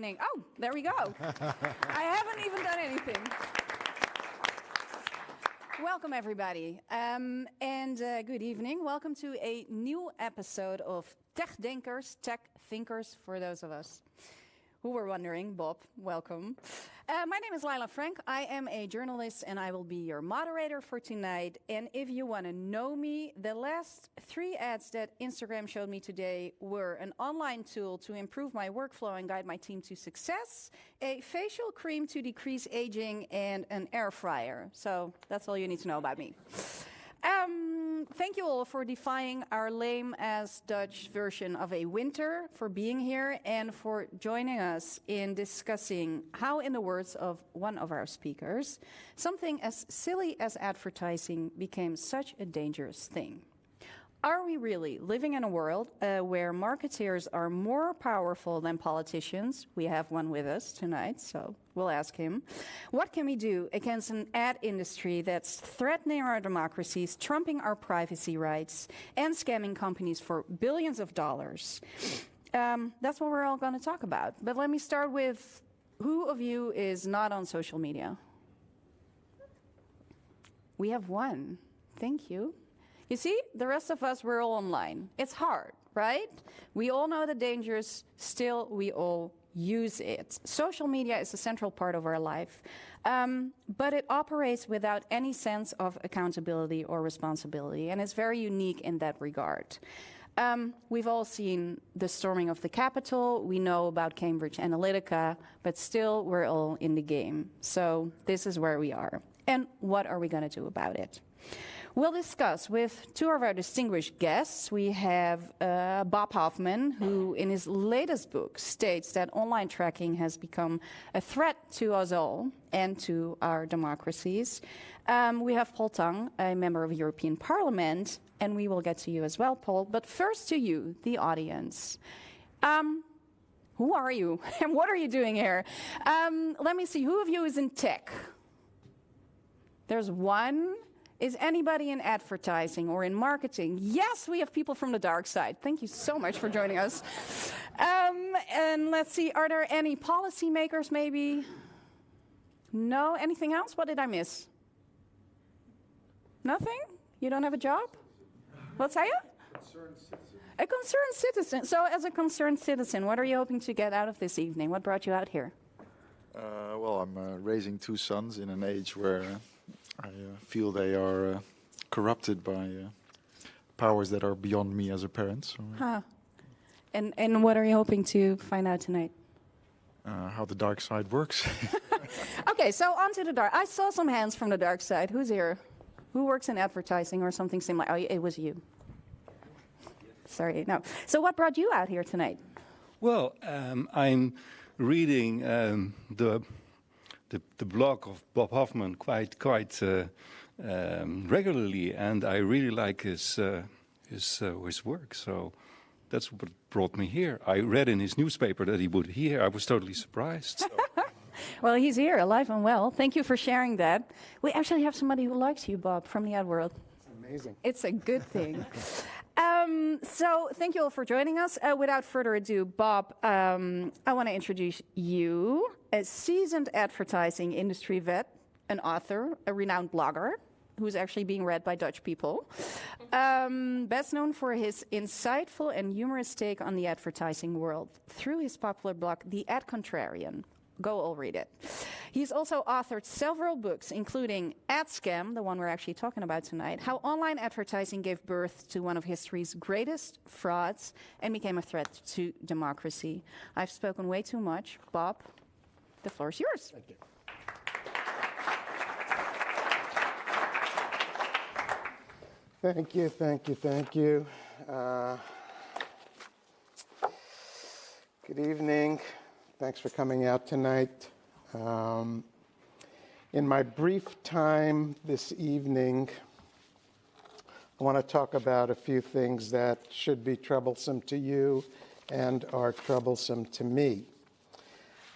happening. Oh, there we go. I haven't even done anything. Welcome, everybody, and good evening. Welcome to a new episode of Techdenkers, Tech Thinkers, for those of us who were wondering. Bob, welcome. My name is Lila Frank. I am a journalist, and I will be your moderator for tonight. And if you want to know me, the last 3 ads that Instagram showed me today were an online tool to improve my workflow and guide my team to success, a facial cream to decrease aging, and an air fryer. So that's all you need to know about me. Thank you all for defying our lame-ass Dutch version of a winter, for being here, and for joining us in discussing how, in the words of one of our speakers, something as silly as advertising became such a dangerous thing. Are we really living in a world where marketeers are more powerful than politicians? We have one with us tonight, so we'll ask him. What can we do against an ad industry that's threatening our democracies, trumping our privacy rights, and scamming companies for billions of dollars? That's what we're all going to talk about. But let me start with, who of you is not on social media? We have one. Thank you. You see, the rest of us, we're all online. It's hard, right? We all know the dangers, still we all use it. Social media is a central part of our life, but it operates without any sense of accountability or responsibility, and it's very unique in that regard. We've all seen the storming of the Capitol. We know about Cambridge Analytica, but still we're all in the game. So this is where we are. And what are we going to do about it? We'll discuss with 2 of our distinguished guests. We have Bob Hoffman, who in his latest book states that online tracking has become a threat to us all and to our democracies. We have Paul Tang, a member of the European Parliament, and we will get to you as well, Paul. But first to you, the audience. Who are you and what are you doing here? Let me see, who of you is in tech? There's one. Is anybody in advertising or in marketing? Yes, we have people from the dark side. Thank you so much for joining us. And let's see, are there any policymakers maybe? No? Anything else? What did I miss? Nothing? You don't have a job? What say you? Concerned citizen. A concerned citizen. So as a concerned citizen, what are you hoping to get out of this evening? What brought you out here? Well, I'm raising 2 sons in an age where I feel they are corrupted by powers that are beyond me as a parent. So, And what are you hoping to find out tonight? how the dark side works. Okay, so on to the dark. I saw some hands from the dark side. Who's here? Who works in advertising or something similar? Oh, it was you. Sorry, no. So what brought you out here tonight? Well, I'm reading the blog of Bob Hoffman quite regularly, and I really like his work. So that's what brought me here. I read in his newspaper that he would be here. I was totally surprised. So. Well, he's here, alive and well. Thank you for sharing that. We actually have somebody who likes you, Bob, from the ad world. It's amazing. It's a good thing. So thank you all for joining us. Without further ado, Bob, I want to introduce you, a seasoned advertising industry vet, an author, a renowned blogger, who's actually being read by Dutch people. Best known for his insightful and humorous take on the advertising world through his popular blog, The Ad Contrarian. Go all read it. He's also authored several books, including Adscam, the one we're actually talking about tonight, how online advertising gave birth to one of history's greatest frauds and became a threat to democracy. I've spoken way too much. Bob, the floor is yours. Thank you. Thank you, thank you, thank you. Good evening. Thanks for coming out tonight. In my brief time this evening, I want to talk about a few things that should be troublesome to you and are troublesome to me.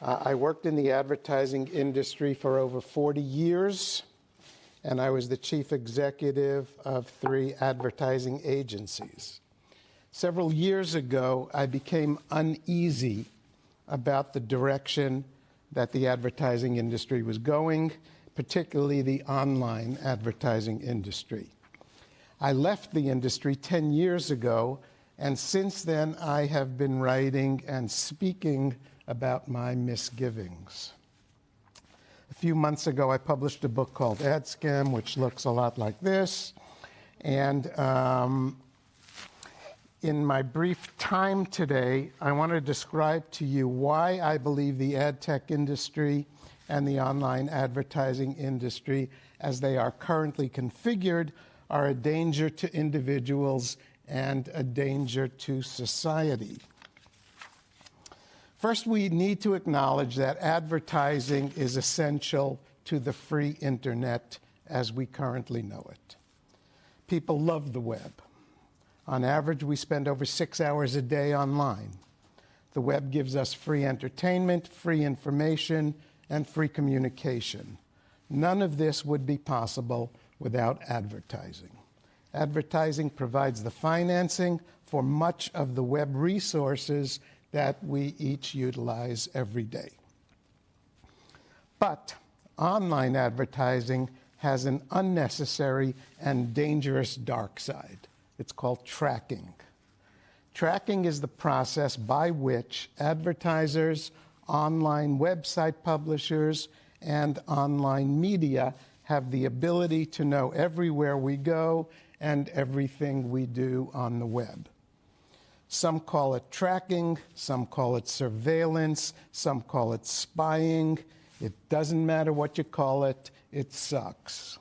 I worked in the advertising industry for over 40 years, and I was the chief executive of 3 advertising agencies. Several years ago, I became uneasy about the direction that the advertising industry was going, particularly the online advertising industry. I left the industry 10 years ago, and since then I have been writing and speaking about my misgivings. A few months ago, I published a book called Adscam, which looks a lot like this. And in my brief time today, I want to describe to you why I believe the ad tech industry and the online advertising industry, as they are currently configured, are a danger to individuals and a danger to society. First, we need to acknowledge that advertising is essential to the free internet as we currently know it. People love the web. On average, we spend over 6 hours a day online. The web gives us free entertainment, free information, and free communication. None of this would be possible without advertising. Advertising provides the financing for much of the web resources that we each utilize every day. But online advertising has an unnecessary and dangerous dark side. It's called tracking. Tracking is the process by which advertisers, online website publishers, and online media have the ability to know everywhere we go and everything we do on the web. Some call it tracking, some call it surveillance, some call it spying. It doesn't matter what you call it, it sucks.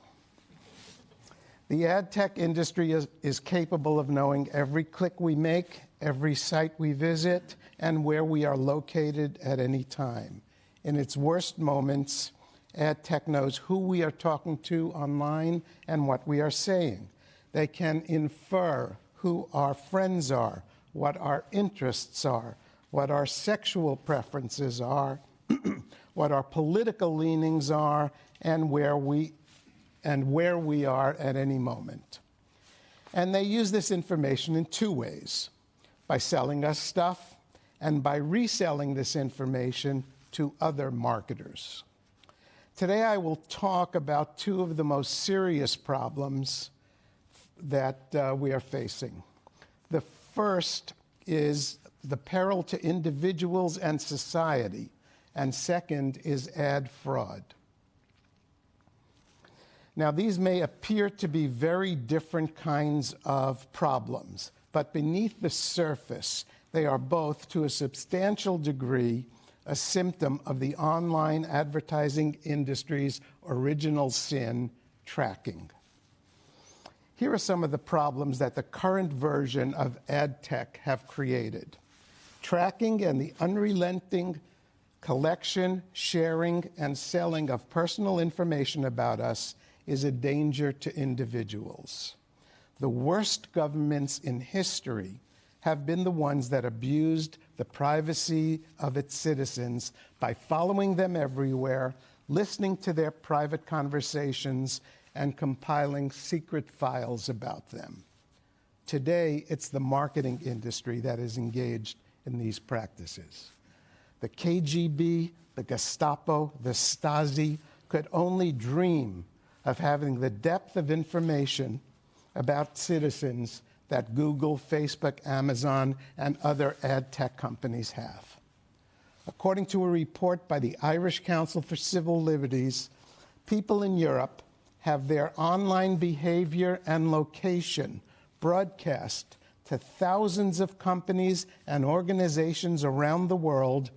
The ad tech industry is capable of knowing every click we make, every site we visit, and where we are located at any time. In its worst moments, ad tech knows who we are talking to online and what we are saying. They can infer who our friends are, what our interests are, what our sexual preferences are, what our political leanings are, and where we are at any moment. And they use this information in two ways: by selling us stuff and by reselling this information to other marketers. Today I will talk about two of the most serious problems that we are facing. The first is the peril to individuals and society, and second is ad fraud. Now, these may appear to be very different kinds of problems, but beneath the surface, they are both, to a substantial degree, a symptom of the online advertising industry's original sin, tracking. Here are some of the problems that the current version of ad tech have created. Tracking and the unrelenting collection, sharing, and selling of personal information about us is a danger to individuals. The worst governments in history have been the ones that abused the privacy of its citizens by following them everywhere, listening to their private conversations, and compiling secret files about them. Today, it's the marketing industry that is engaged in these practices. The KGB, the Gestapo, the Stasi could only dream of having the depth of information about citizens that Google, Facebook, Amazon, and other ad tech companies have. According to a report by the Irish Council for Civil Liberties, people in Europe have their online behavior and location broadcast to thousands of companies and organizations around the world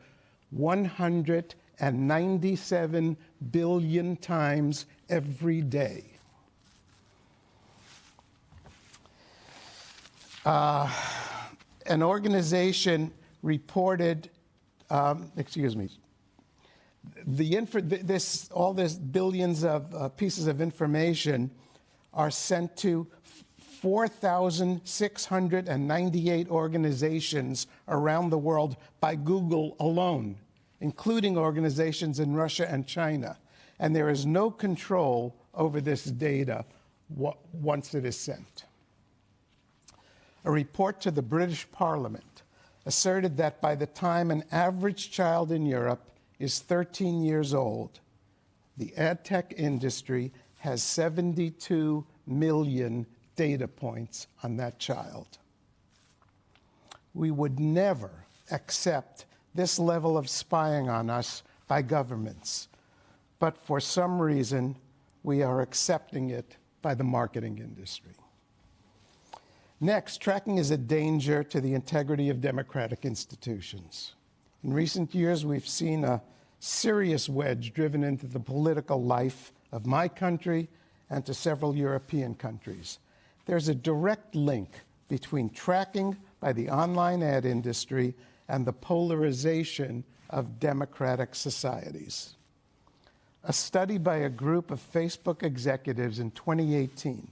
197 billion times every day. An organization reported, all this billions of pieces of information are sent to 4,698 organizations around the world by Google alone, including organizations in Russia and China. And there is no control over this data once it is sent. A report to the British Parliament asserted that by the time an average child in Europe is 13 years old, the ad tech industry has 72 million data points on that child. We would never accept this level of spying on us by governments, but for some reason, we are accepting it by the marketing industry. Next, tracking is a danger to the integrity of democratic institutions. In recent years, we've seen a serious wedge driven into the political life of my country and to several European countries. There's a direct link between tracking by the online ad industry and the polarization of democratic societies. A study by a group of Facebook executives in 2018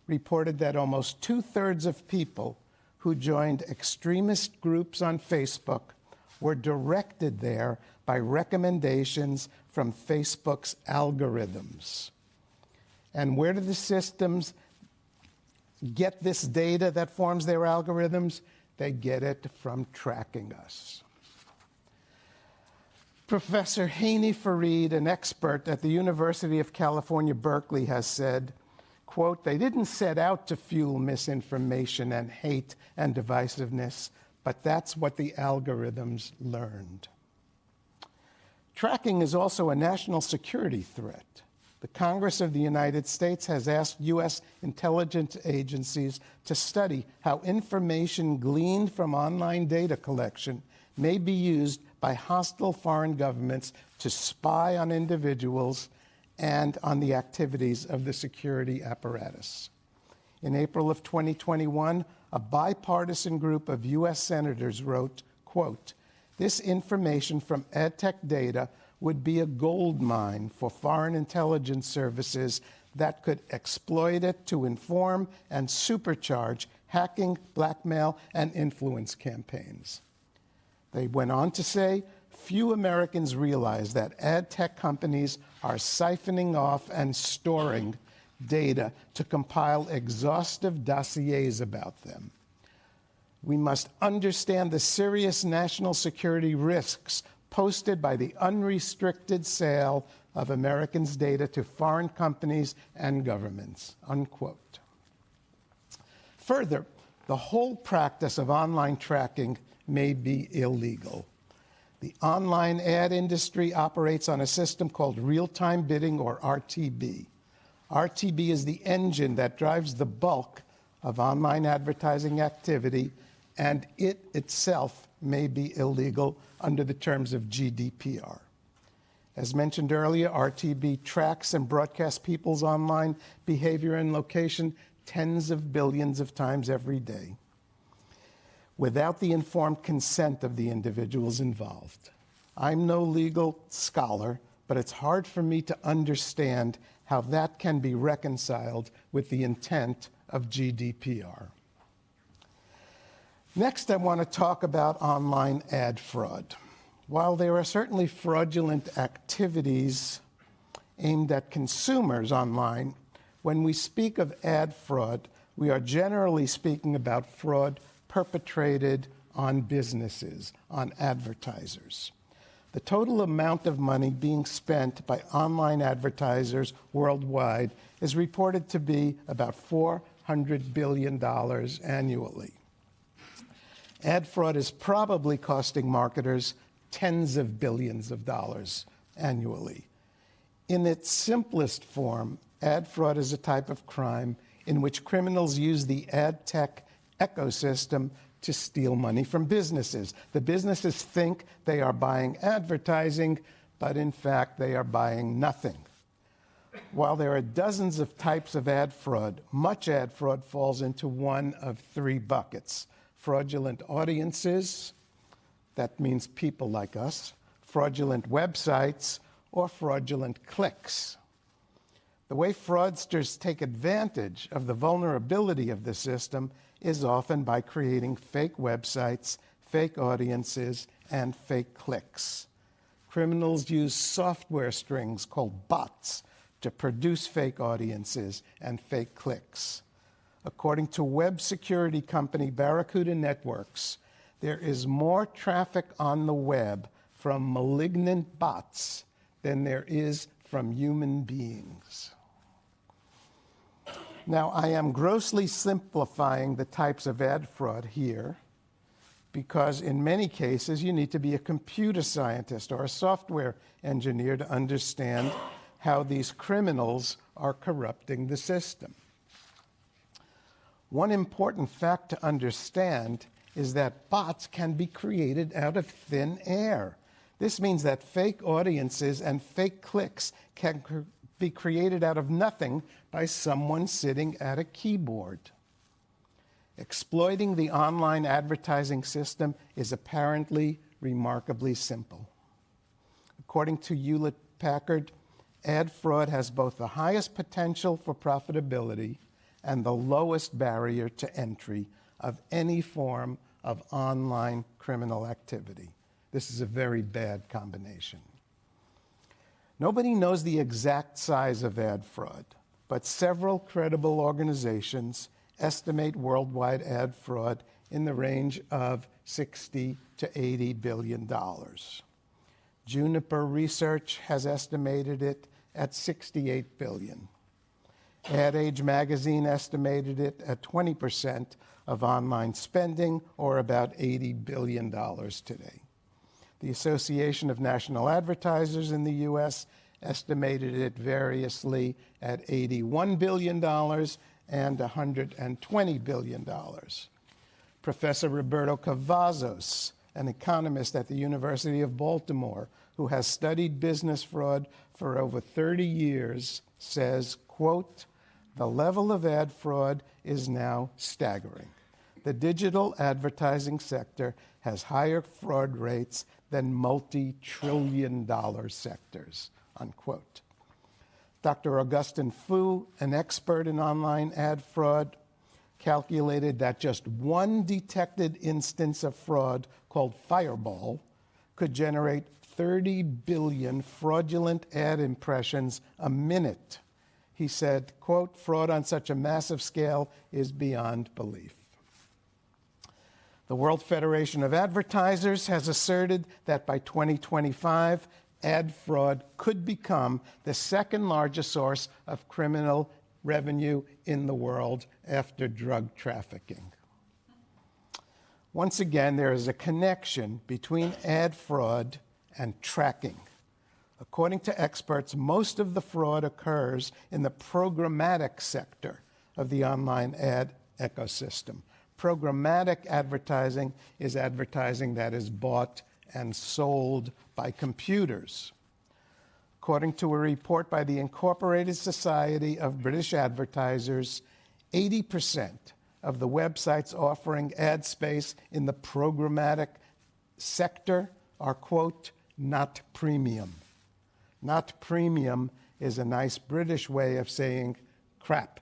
reported that almost 2/3 of people who joined extremist groups on Facebook were directed there by recommendations from Facebook's algorithms. And where do the systems get this data that forms their algorithms? They get it from tracking us. Professor Haney Farid, an expert at the University of California, Berkeley, has said, quote, "They didn't set out to fuel misinformation and hate and divisiveness, but that's what the algorithms learned." Tracking is also a national security threat. The Congress of the United States has asked U.S. intelligence agencies to study how information gleaned from online data collection may be used by hostile foreign governments to spy on individuals and on the activities of the security apparatus. In April of 2021, a bipartisan group of U.S. senators wrote, quote, "This information from EdTech data would be a gold mine for foreign intelligence services that could exploit it to inform and supercharge hacking, blackmail, and influence campaigns." They went on to say, "Few Americans realize that ad tech companies are siphoning off and storing data to compile exhaustive dossiers about them. We must understand the serious national security risks posted by the unrestricted sale of Americans' data to foreign companies and governments," unquote. Further, the whole practice of online tracking may be illegal. The online ad industry operates on a system called real-time bidding, or RTB. RTB is the engine that drives the bulk of online advertising activity, and it itself may be illegal under the terms of GDPR. As mentioned earlier, RTB tracks and broadcasts people's online behavior and location tens of billions of times every day, without the informed consent of the individuals involved. I'm no legal scholar, but it's hard for me to understand how that can be reconciled with the intent of GDPR. Next, I want to talk about online ad fraud. While there are certainly fraudulent activities aimed at consumers online, when we speak of ad fraud, we are generally speaking about fraud perpetrated on businesses, on advertisers. The total amount of money being spent by online advertisers worldwide is reported to be about $400 billion annually. Ad fraud is probably costing marketers tens of billions of dollars annually. In its simplest form, ad fraud is a type of crime in which criminals use the ad tech ecosystem to steal money from businesses. The businesses think they are buying advertising, but in fact they are buying nothing. While there are dozens of types of ad fraud, much ad fraud falls into one of three buckets: fraudulent audiences, that means people like us, fraudulent websites, or fraudulent clicks. The way fraudsters take advantage of the vulnerability of the system is often by creating fake websites, fake audiences, and fake clicks. Criminals use software strings called bots to produce fake audiences and fake clicks. According to web security company Barracuda Networks, there is more traffic on the web from malignant bots than there is from human beings. Now, I am grossly simplifying the types of ad fraud here, because in many cases you need to be a computer scientist or a software engineer to understand how these criminals are corrupting the system. One important fact to understand is that bots can be created out of thin air. This means that fake audiences and fake clicks can be created out of nothing by someone sitting at a keyboard. Exploiting the online advertising system is apparently remarkably simple. According to Hewlett-Packard, ad fraud has both the highest potential for profitability and the lowest barrier to entry of any form of online criminal activity. This is a very bad combination. Nobody knows the exact size of ad fraud, but several credible organizations estimate worldwide ad fraud in the range of $60 to $80 billion. Juniper Research has estimated it at $68 billion. Ad Age magazine estimated it at 20% of online spending, or about $80 billion today. The Association of National Advertisers in the U.S. estimated it variously at $81 billion and $120 billion. Professor Roberto Cavazos, an economist at the University of Baltimore who has studied business fraud for over 30 years, says, quote, "The level of ad fraud is now staggering. The digital advertising sector has higher fraud rates than multi-trillion-dollar sectors," unquote. Dr. Augustin Fu, an expert in online ad fraud, calculated that just one detected instance of fraud called Fireball could generate 30 billion fraudulent ad impressions a minute. He said, quote, "Fraud on such a massive scale is beyond belief." The World Federation of Advertisers has asserted that by 2025, ad fraud could become the second largest source of criminal revenue in the world after drug trafficking. Once again, there is a connection between ad fraud and tracking. According to experts, most of the fraud occurs in the programmatic sector of the online ad ecosystem. Programmatic advertising is advertising that is bought and sold by computers. According to a report by the Incorporated Society of British Advertisers, 80% of the websites offering ad space in the programmatic sector are, quote, "not premium." Not premium is a nice British way of saying crap.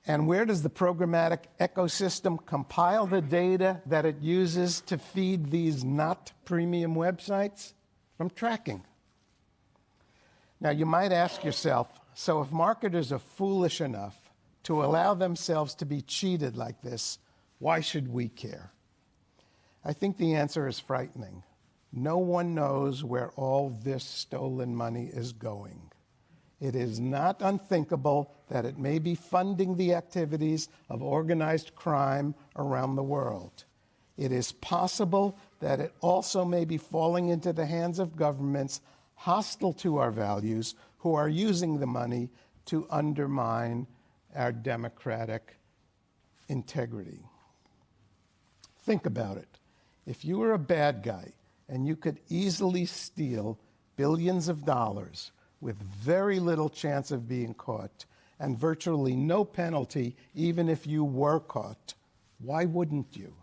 And where does the programmatic ecosystem compile the data that it uses to feed these not premium websites? From tracking. Now, you might ask yourself, so if marketers are foolish enough to allow themselves to be cheated like this, why should we care? I think the answer is frightening. No one knows where all this stolen money is going. It is not unthinkable that it may be funding the activities of organized crime around the world. It is possible that it also may be falling into the hands of governments hostile to our values who are using the money to undermine our democratic integrity. Think about it. If you were a bad guy and you could easily steal billions of dollars with very little chance of being caught and virtually no penalty even if you were caught, why wouldn't you?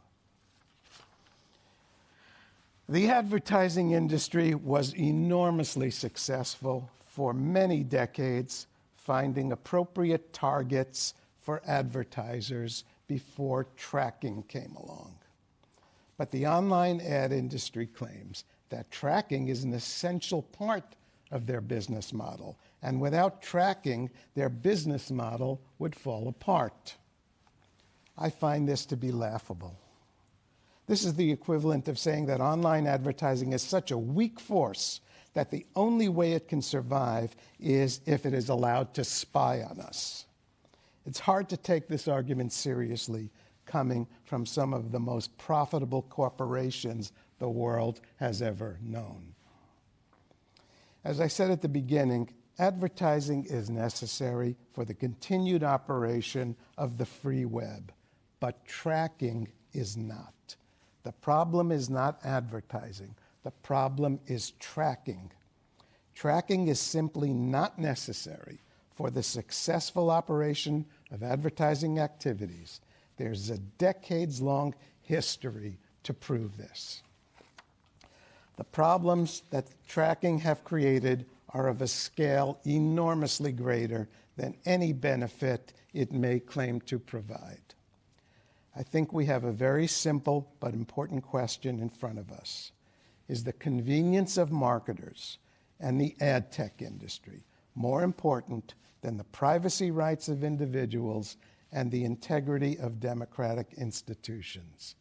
The advertising industry was enormously successful for many decades, finding appropriate targets for advertisers before tracking came along. But the online ad industry claims that tracking is an essential part of their business model, and without tracking, their business model would fall apart. I find this to be laughable. This is the equivalent of saying that online advertising is such a weak force that the only way it can survive is if it is allowed to spy on us. It's hard to take this argument seriously coming from some of the most profitable corporations the world has ever known. As I said at the beginning, advertising is necessary for the continued operation of the free web, but tracking is not. The problem is not advertising. The problem is tracking. Tracking is simply not necessary for the successful operation of advertising activities. There's a decades-long history to prove this. The problems that tracking have created are of a scale enormously greater than any benefit it may claim to provide. I think we have a very simple but important question in front of us. Is the convenience of marketers and the ad tech industry more important than the privacy rights of individuals and the integrity of democratic institutions?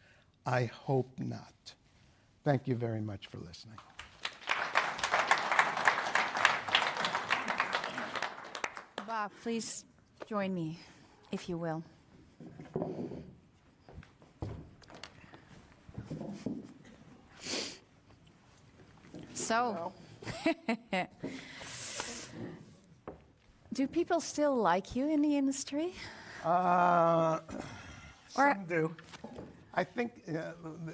I hope not. Thank you very much for listening. Bob, please join me, if you will. So, do people still like you in the industry? Some do. I think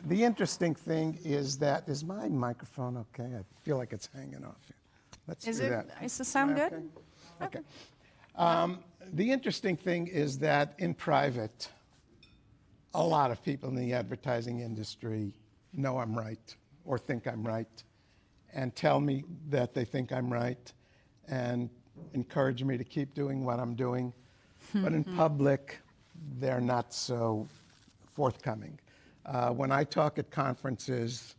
the interesting thing is that, is my microphone okay? I feel like it's hanging off here. Let's do that. Is the sound Am I good? Okay. The interesting thing is that in private, a lot of people in the advertising industry know I'm right or think I'm right and tell me that they think I'm right and encourage me to keep doing what I'm doing. But in public, they're not so forthcoming. When I talk at conferences,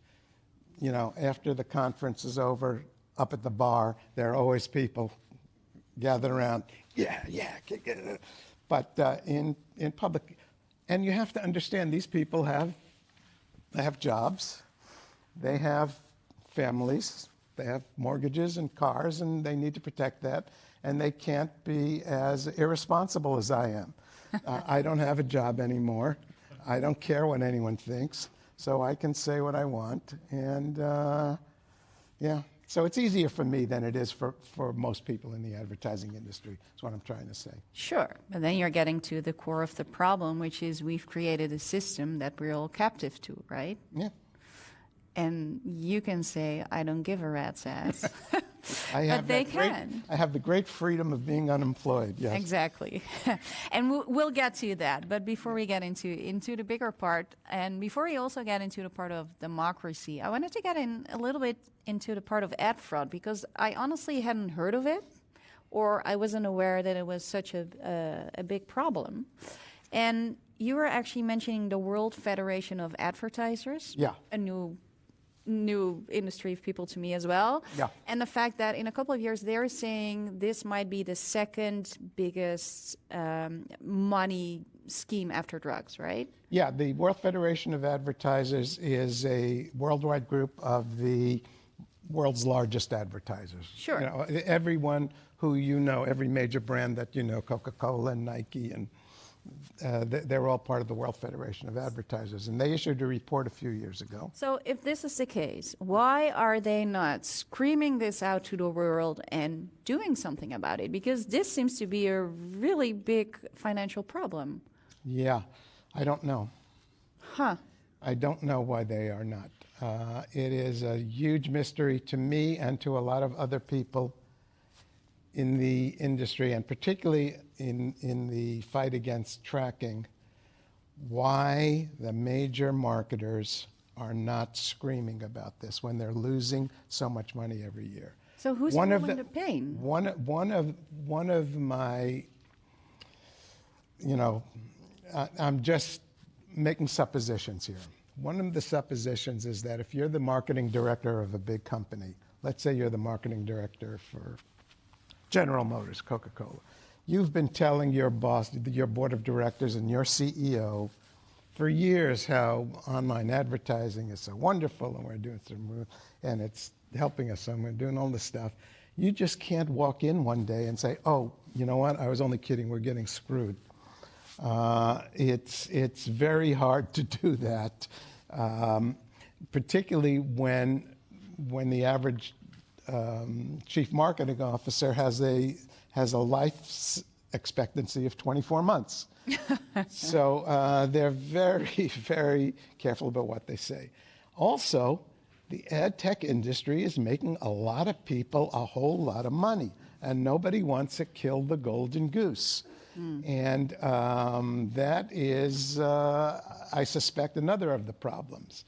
you know, after the conference is over, up at the bar, there are always people gathered around. Yeah. But in public, and you have to understand, these people have jobs, they have families, they have mortgages and cars, and they need to protect that, and they can't be as irresponsible as I am. I don't have a job anymore. I don't care what anyone thinks, so I can say what I want, and yeah. So it's easier for me than it is for most people in the advertising industry, is what I'm trying to say. Sure, but then you're getting to the core of the problem, which is we've created a system that we're all captive to, right? Yeah. And you can say, I don't give a rat's ass. But they can. I have the great freedom of being unemployed, yes. Exactly. And we'll get to that. But before we get into the bigger part, and before we also get into the part of democracy, I wanted to get in a little bit into the part of ad fraud, because I honestly hadn't heard of it, or I wasn't aware that it was such a big problem. And you were actually mentioning the World Federation of Advertisers. Yeah. A new industry of people to me as well. Yeah. And the fact that in a couple of years they're saying this might be the second biggest money scheme after drugs, right? Yeah, the World Federation of Advertisers is a worldwide group of the world's largest advertisers. Sure. You know, everyone who you know, every major brand that you know, Coca-Cola and Nike, and they're all part of the World Federation of Advertisers, and they issued a report a few years ago. So if this is the case, why are they not screaming this out to the world and doing something about it? Because this seems to be a really big financial problem. Yeah, I don't know. Huh. I don't know why they are not. It is a huge mystery to me and to a lot of other people in the industry, and particularly in the fight against tracking, why the major marketers are not screaming about this when they're losing so much money every year. So who's feeling the pain? One of my, you know, I'm just making suppositions here. One of the suppositions is that if you're the marketing director of a big company, let's say you're the marketing director for General Motors, Coca-Cola, you've been telling your boss, your board of directors, and your CEO for years how online advertising is so wonderful and we're doing some, and it's helping us and we're doing all this stuff. You just can't walk in one day and say, oh, you know what, I was only kidding, we're getting screwed. It's very hard to do that, particularly when the average chief marketing officer has a life expectancy of 24 months. So they're very, very careful about what they say. Also, the ad tech industry is making a lot of people a whole lot of money, and nobody wants to kill the golden goose. And that is, I suspect, another of the problems.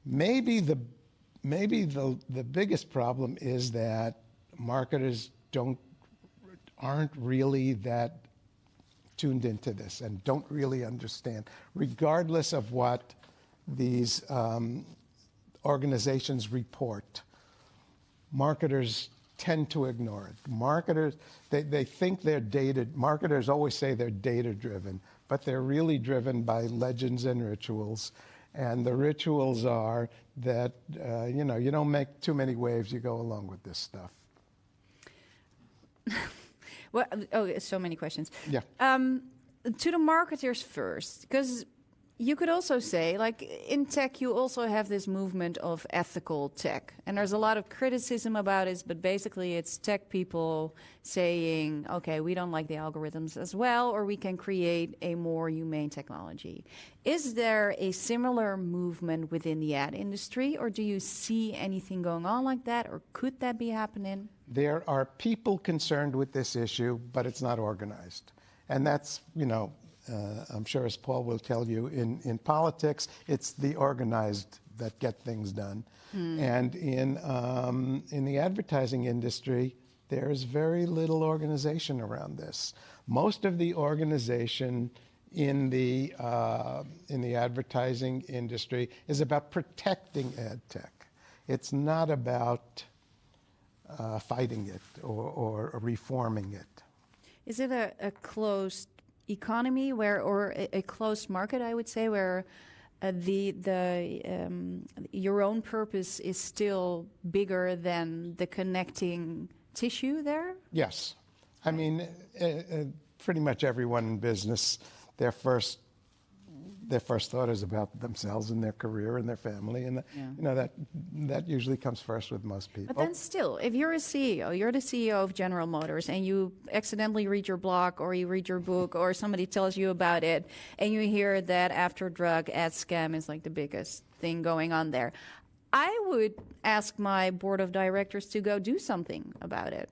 Maybe the biggest problem is that marketers aren't really that tuned into this and don't really understand, regardless of what these organizations report. Marketers tend to ignore it. Marketers, they think they're data, marketers always say they're data-driven, but they're really driven by legends and rituals. And the rituals are that, you don't make too many waves, you go along with this stuff. Well, so many questions. Yeah. To the marketers first, because you could also say, like in tech, you also have this movement of ethical tech. And there's a lot of criticism about it, but basically it's tech people saying, okay, we don't like the algorithms as well, or we can create a more humane technology. Is there a similar movement within the ad industry, or do you see anything going on like that, or could that be happening? There are people concerned with this issue, but it's not organized. And that's, I'm sure, as Paul will tell you, in politics, it's the organized that get things done. And in the advertising industry, there's very little organization around this. Most of the organization in the advertising industry is about protecting ad tech. It's not about fighting it or reforming it. Is it a closed economy or a closed market, I would say, where your own purpose is still bigger than the connecting tissue there? Yes. I mean, pretty much everyone in business, their first thought is about themselves and their career and their family, and that usually comes first with most people. But then still, if you're a CEO, you're the CEO of General Motors, and you accidentally read your blog or you read your book or somebody tells you about it, and you hear that after drug Adscam is like the biggest thing going on there, I would ask my board of directors to go do something about it.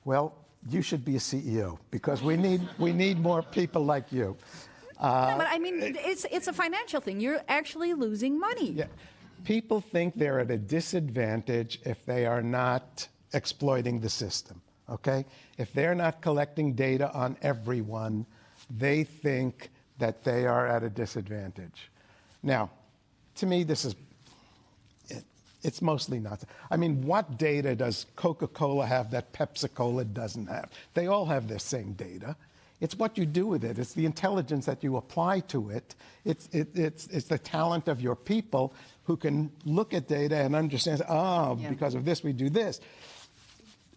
Well, you should be a CEO because we need more people like you. No, but I mean, it's a financial thing. You're actually losing money. Yeah. People think they're at a disadvantage if they are not exploiting the system, okay? If they're not collecting data on everyone, they think that they are at a disadvantage. Now, to me, it's mostly not. I mean, what data does Coca-Cola have that Pepsi-Cola doesn't have? They all have the same data. It's what you do with it. It's the intelligence that you apply to it. It's the talent of your people who can look at data and understand, because of this, we do this.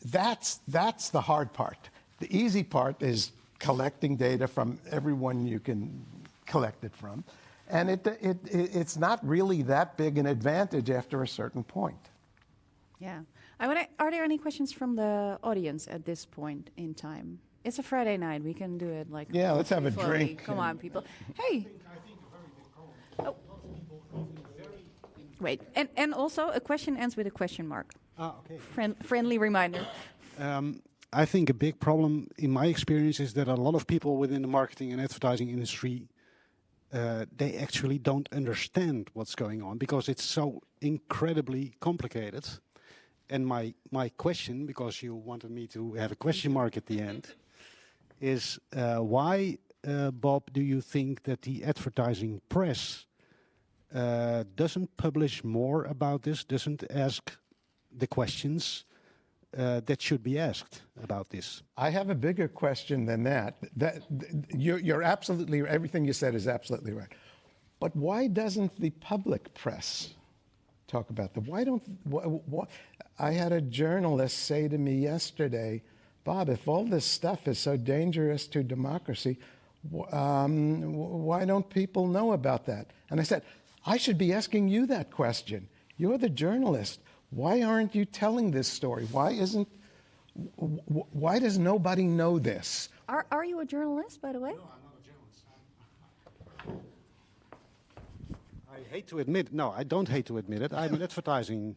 That's the hard part. The easy part is collecting data from everyone you can collect it from. And it's not really that big an advantage after a certain point. Yeah. Are there any questions from the audience at this point in time? It's a Friday night. We can do it like... Yeah, let's have a drink. Come on, people. Hey. Oh. Wait. And also, a question ends with a question mark. Okay. Friendly reminder. I think a big problem, in my experience, is that a lot of people within the marketing and advertising industry, they actually don't understand what's going on because it's so incredibly complicated. And my question, because you wanted me to have a question mark at the end, is why, Bob, do you think that the advertising press doesn't publish more about this, doesn't ask the questions that should be asked about this. I have a bigger question than that. You're absolutely, everything you said is absolutely right. But why doesn't the public press talk about that? Why don't, I had a journalist say to me yesterday, Bob, if all this stuff is so dangerous to democracy, why don't people know about that? And I said, I should be asking you that question. You're the journalist. Why aren't you telling this story? Why does nobody know this? Are you a journalist, by the way? No, I'm not a journalist. I hate to admit, no, I don't hate to admit it. I'm an advertising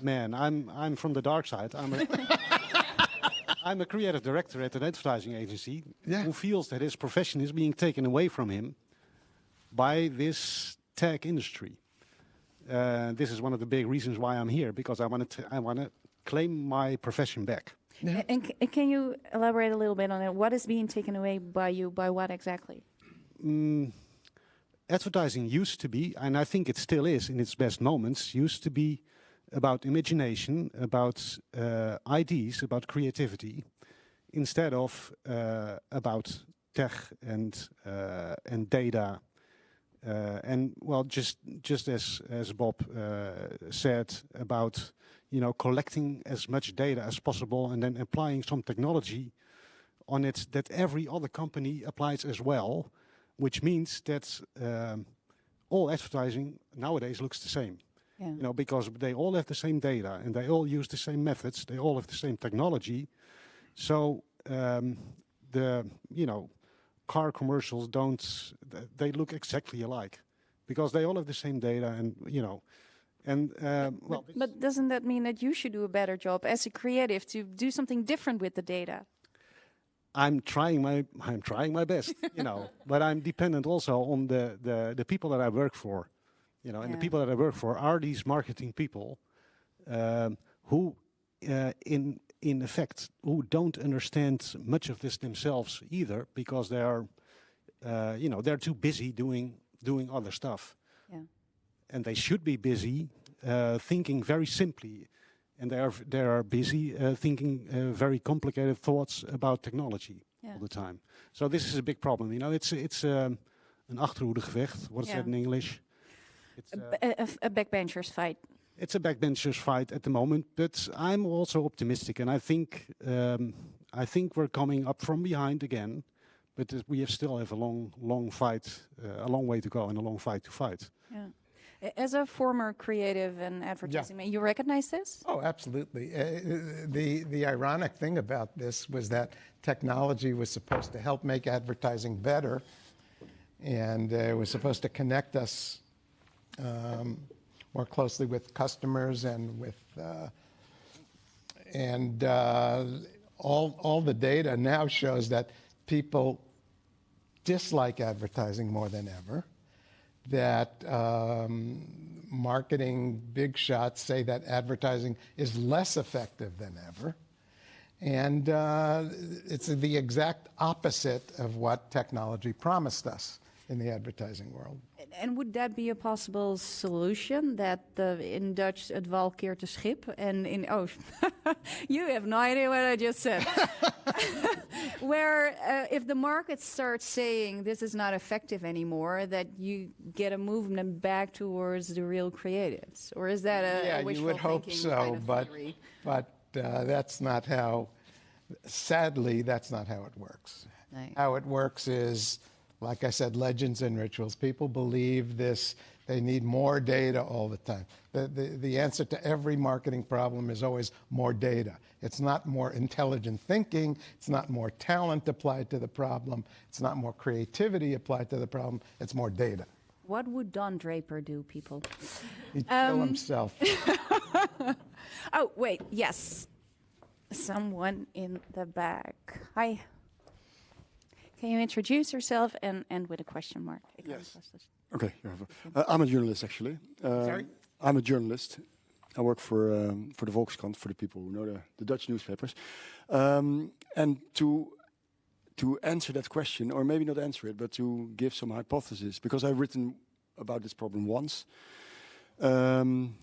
man. I'm from the dark side. I'm a creative director at an advertising agency who feels that his profession is being taken away from him by this tech industry. This is one of the big reasons why I'm here, because I want to claim my profession back. Yeah. And can you elaborate a little bit on it? What is being taken away by you? By what exactly? Advertising used to be, and I think it still is in its best moments, used to be about imagination, about ideas, about creativity, instead of about tech and data. And well, just as Bob said about collecting as much data as possible and then applying some technology on it that every other company applies as well, which means that all advertising nowadays looks the same. Yeah. Because they all have the same data and they all use the same methods, they all have the same technology. So the car commercials they look exactly alike because they all have the same data But doesn't that mean that you should do a better job as a creative to do something different with the data? I'm trying my best, but I'm dependent also on the people that I work for, and the people that I work for are these marketing people who in effect, who don't understand much of this themselves either, because they are, they're too busy doing other stuff. Yeah. And they should be busy thinking very simply, and they are busy thinking very complicated thoughts about technology all the time. So this is a big problem. It's an achterhoedegevecht. What's that in English? It's a backbenchers fight. It's a backbenchers fight at the moment, but I'm also optimistic, and I think we're coming up from behind again. But we still have a long fight, a long way to go, and a long fight to fight. Yeah. As a former creative and advertising man, you recognize this? Oh, absolutely. The ironic thing about this was that technology was supposed to help make advertising better, and it was supposed to connect us more closely with customers and with all the data now shows that people dislike advertising more than ever, that marketing big shots say that advertising is less effective than ever, and it's the exact opposite of what technology promised us in the advertising world. And would that be a possible solution, that in Dutch het wal keert de schip, and in you have no idea what I just said. Where if the market starts saying this is not effective anymore, that you get a movement back towards the real creatives, or is that a wishful you would hope thinking so, kind of but that's not how. Sadly, that's not how it works. Right. How it works is, like I said, legends and rituals. People believe this. They need more data all the time. The answer to every marketing problem is always more data. It's not more intelligent thinking. It's not more talent applied to the problem. It's not more creativity applied to the problem. It's more data. What would Don Draper do, people? He'd kill himself. Oh, wait, yes. Someone in the back. Hi. Can you introduce yourself and end with a question mark? Yes. Okay. I'm a journalist, actually. Sorry? I'm a journalist. I work for the Volkskrant, for the people who know the Dutch newspapers. And to answer that question, or maybe not answer it, but to give some hypothesis, because I've written about this problem once. And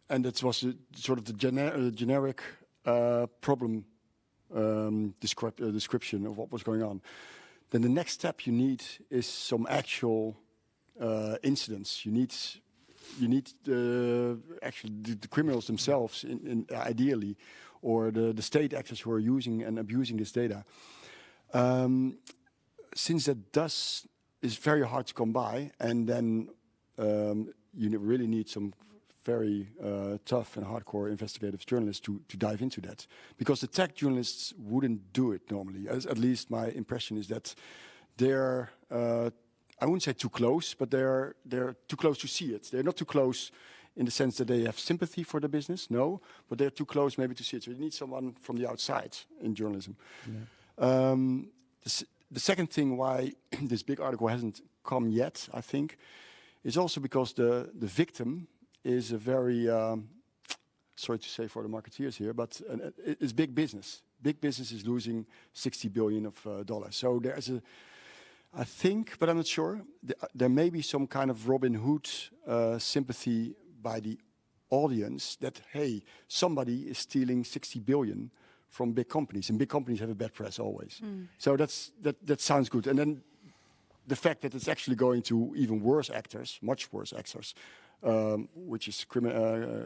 it was sort of the generic problem description of what was going on, then the next step you need is some actual incidents. You need actually the criminals themselves, ideally, or the state actors who are using and abusing this data. Since that is very hard to come by, and then you really need some very tough and hardcore investigative journalists to dive into that. Because the tech journalists wouldn't do it normally. At least my impression is that they're, I wouldn't say too close, but they're too close to see it. They're not too close in the sense that they have sympathy for the business, no, but they're too close maybe to see it. So you need someone from the outside in journalism. Yeah. The second thing why this big article hasn't come yet, I think, is also because the victim is a very, sorry to say for the marketeers here, but it's big business. Big business is losing $60 billion of dollars. So there's I think, but I'm not sure, there may be some kind of Robin Hood sympathy by the audience that, hey, somebody is stealing 60 billion from big companies, and big companies have a bad press always. So that sounds good. And then the fact that it's actually going to even worse actors, much worse actors, which is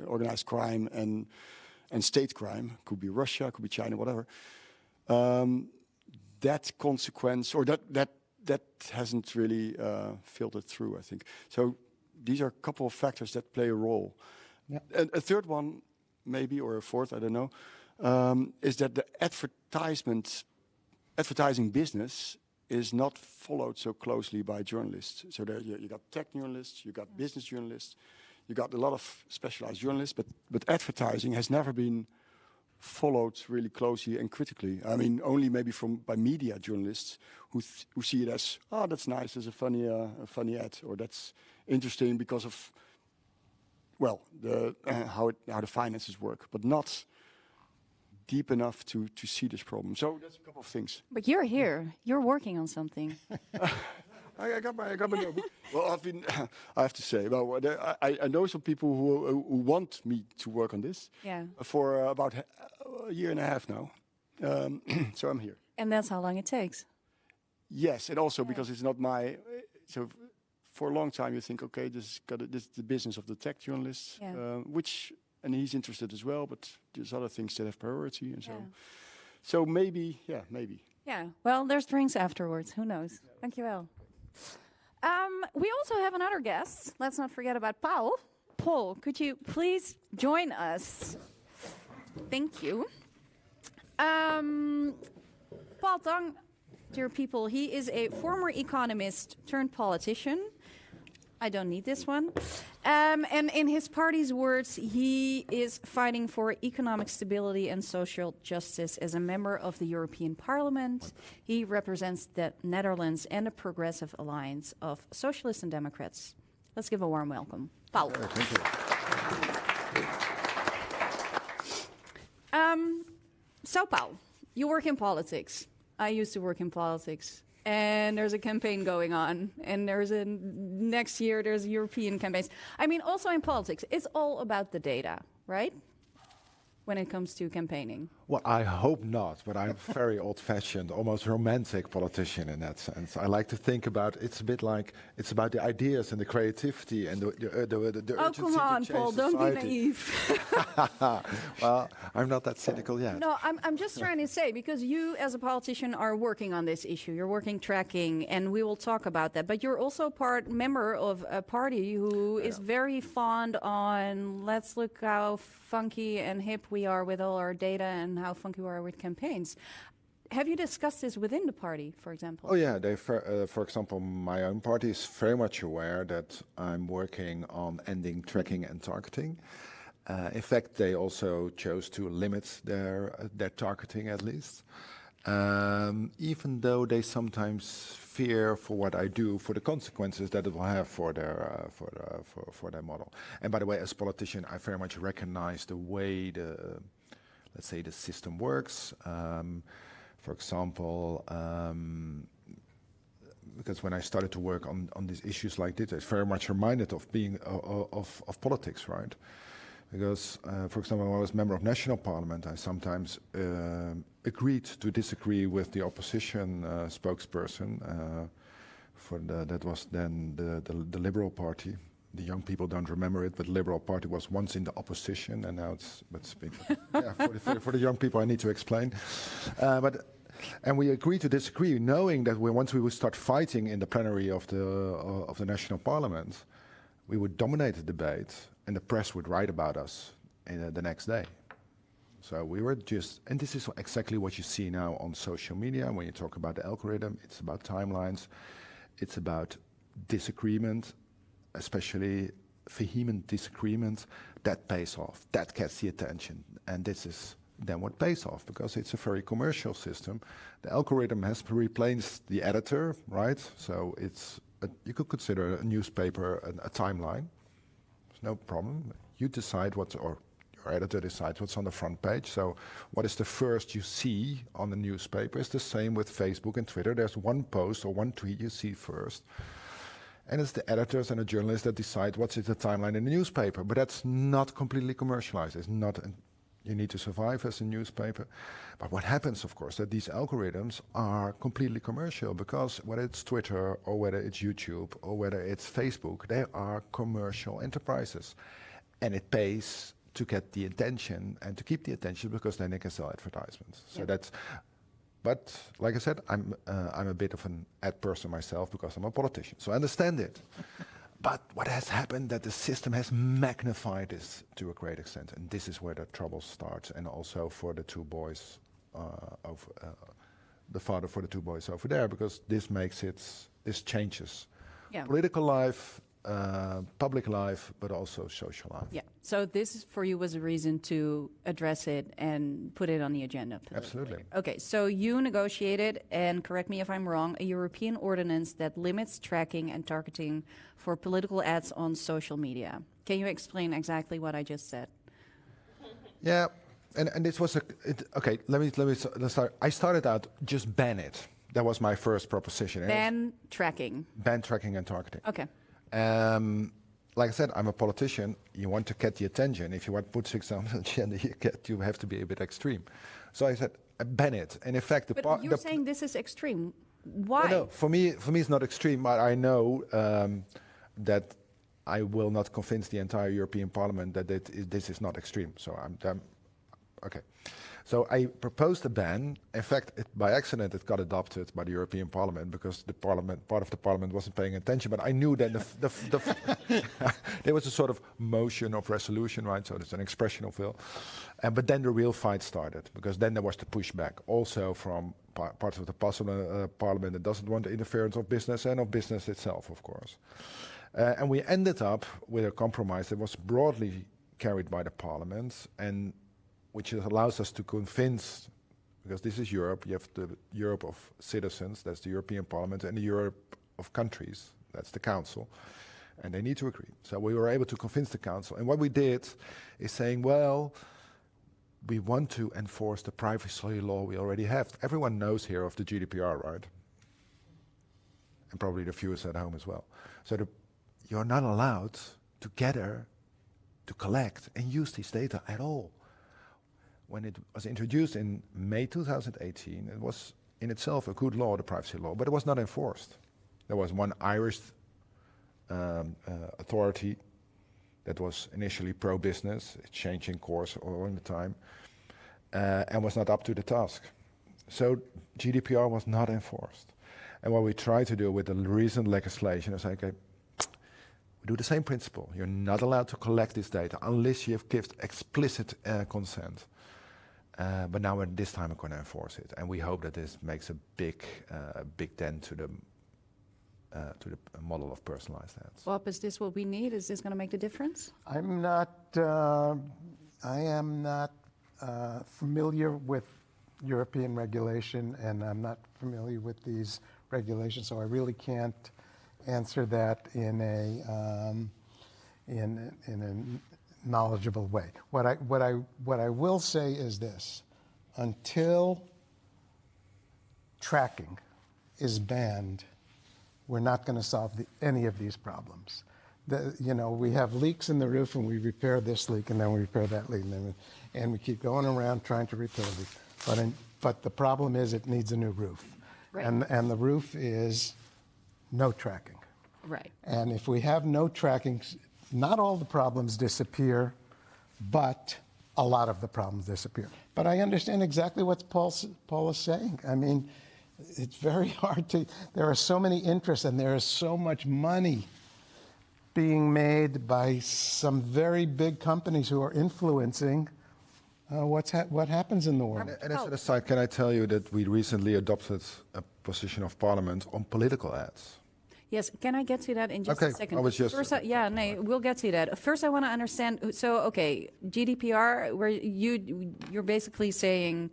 organized crime and state crime, could be Russia, could be China, whatever. That consequence, or that hasn't really filtered through, I think. So these are a couple of factors that play a role. Yeah. And a third one, maybe, or a fourth, I don't know, is that the advertising business is not followed so closely by journalists. So there you got tech journalists, you got business journalists, you got a lot of specialized journalists, but advertising has never been followed really closely and critically. I mean, only maybe by media journalists who see it as, oh, that's nice, there's a funny ad, or that's interesting because of, well, how the finances work, but not deep enough to see this problem. So that's a couple of things. But you're here. You're working on something. I got my notebook. Well, I have to say, well, I know some people who want me to work on this. Yeah. For about a year and a half now. So I'm here. And that's how long it takes. Yes, and also because it's not my. So for a long time you think, okay, this is the business of the tech journalists, which. And he's interested as well, but there's other things that have priority, and so maybe. Yeah. Well, there's drinks afterwards. Who knows? Thank you, Al. We also have another guest. Let's not forget about Paul. Paul, could you please join us? Thank you. Paul Tang, dear people, he is a former economist turned politician. I don't need this one. And in his party's words, he is fighting for economic stability and social justice as a member of the European Parliament. He represents the Netherlands and the Progressive Alliance of Socialists and Democrats. Let's give a warm welcome. Paul. Thank you. So, Paul, you work in politics. I used to work in politics. And there's a campaign going on, and next year there's European campaigns. I mean, also in politics, it's all about the data, right? When it comes to campaigning. Well, I hope not, but I'm a very old-fashioned, almost romantic politician in that sense. I like to think about it's a bit like it's about the ideas and the creativity and the urgency oh, come on, to change Paul, society. don't be naive. Well, I'm not that cynical yet. No, I'm just trying to say, because you as a politician are working on this issue. You're working tracking, and we will talk about that. But you're also member of a party who is very fond on, let's look how funky and hip we are with all our data and how funky we are with campaigns. Have you discussed this within the party, for example? Oh yeah, for example, my own party is very much aware that I'm working on ending tracking and targeting. In fact, they also chose to limit their targeting at least, even though they sometimes fear for what I do, for the consequences that it will have for their model. And by the way, as a politician, I very much recognize the way let's say the system works. For example, because when I started to work on these issues like this, I was very much reminded of being of politics, right? Because, for example, when I was member of national parliament, I sometimes agreed to disagree with the opposition spokesperson. That was then the Liberal Party. The young people don't remember it, but the Liberal Party was once in the opposition, and now it's. Yeah, for the young people, I need to explain. And we agreed to disagree, knowing that once we would start fighting in the plenary of the national parliament, we would dominate the debate, and the press would write about us the next day. So we were and this is exactly what you see now on social media. When you talk about the algorithm, it's about timelines, it's about disagreement, especially vehement disagreement. That pays off, that gets the attention, and this is then what pays off, because it's a very commercial system. The algorithm has replaced the editor, right? So you could consider a newspaper a timeline. There's no problem. You decide or your editor decides what's on the front page. So what is the first you see on the newspaper? It's the same with Facebook and Twitter. There's one post or one tweet you see first. And it's the editors and the journalists that decide what's in the timeline in the newspaper. But that's not completely commercialized. It's not. You need to survive as a newspaper. But what happens, of course, that these algorithms are completely commercial, because whether it's Twitter or whether it's YouTube or whether it's Facebook, they are commercial enterprises. And it pays to get the attention and to keep the attention, because then they can sell advertisements. So that's. But like I said, I'm a bit of an ad person myself, because I'm a politician, so I understand it. But what has happened, that the system has magnified this to a great extent, and this is where the trouble starts. And also for the two boys, the father for the two boys over there, because this changes political life, public life, but also social life. Yeah. So this for you was a reason to address it and put it on the agenda. Absolutely. Okay. So you negotiated, and correct me if I'm wrong, a European ordinance that limits tracking and targeting for political ads on social media. Can you explain exactly what I just said? Yeah. And this was okay. Let's start. I started out just ban it. That was my first proposition. Ban tracking. Ban tracking and targeting. Okay. Like I said, I'm a politician. You want to get the attention. If you want to put things on the agenda, you have to be a bit extreme. So I said, ban it. And in fact, but you're saying this is extreme. Why? No, for me, it's not extreme. But I know that I will not convince the entire European Parliament that this is not extreme. So I'm okay. So I proposed a ban. In fact, by accident, it got adopted by the European Parliament, because part of the Parliament wasn't paying attention. But I knew that there was a sort of motion of resolution, right? So there's an expression of will. But then the real fight started, because then there was the pushback, also from parts of the Parliament that doesn't want the interference of business and of business itself, of course. And we ended up with a compromise that was broadly carried by the Parliament, and which allows us to convince, because this is Europe, you have the Europe of citizens, that's the European Parliament, and the Europe of countries, that's the Council, and they need to agree. So we were able to convince the Council. And what we did is saying, well, we want to enforce the privacy law we already have. Everyone knows here of the GDPR, right? And probably the viewers at home as well. So you're not allowed to gather, to collect, and use this data at all. When it was introduced in May 2018, it was in itself a good law, the privacy law, but it was not enforced. There was one Irish authority that was initially pro-business, changing course all the time, and was not up to the task. So GDPR was not enforced. And what we try to do with the recent legislation is okay, we do the same principle. You're not allowed to collect this data unless you have given explicit consent. But now this time we're going to enforce it, and we hope that this makes a big dent to the model of personalized ads. Bob, is this what we need? Is this going to make the difference? I am not familiar with European regulation, and I'm not familiar with these regulations, so I really can't answer that in a knowledgeable way. What I will say is this: until tracking is banned, we're not going to solve any of these problems. we have leaks in the roof, and we repair this leak, and then we repair that leak, and we keep going around trying to repair it. But the problem is it needs a new roof. Right. And the roof is no tracking. Right. And if we have no tracking, not all the problems disappear, but a lot of the problems disappear. But I understand exactly what Paul is saying. I mean, it's very hard to, there are so many interests and there is so much money being made by some very big companies who are influencing what happens in the world. And as an aside, can I tell you that we recently adopted a position of Parliament on political ads? Yes, can I get to that in just a second? I was just... First, we'll get to that. First, I want to understand, so, okay, GDPR, where you're basically saying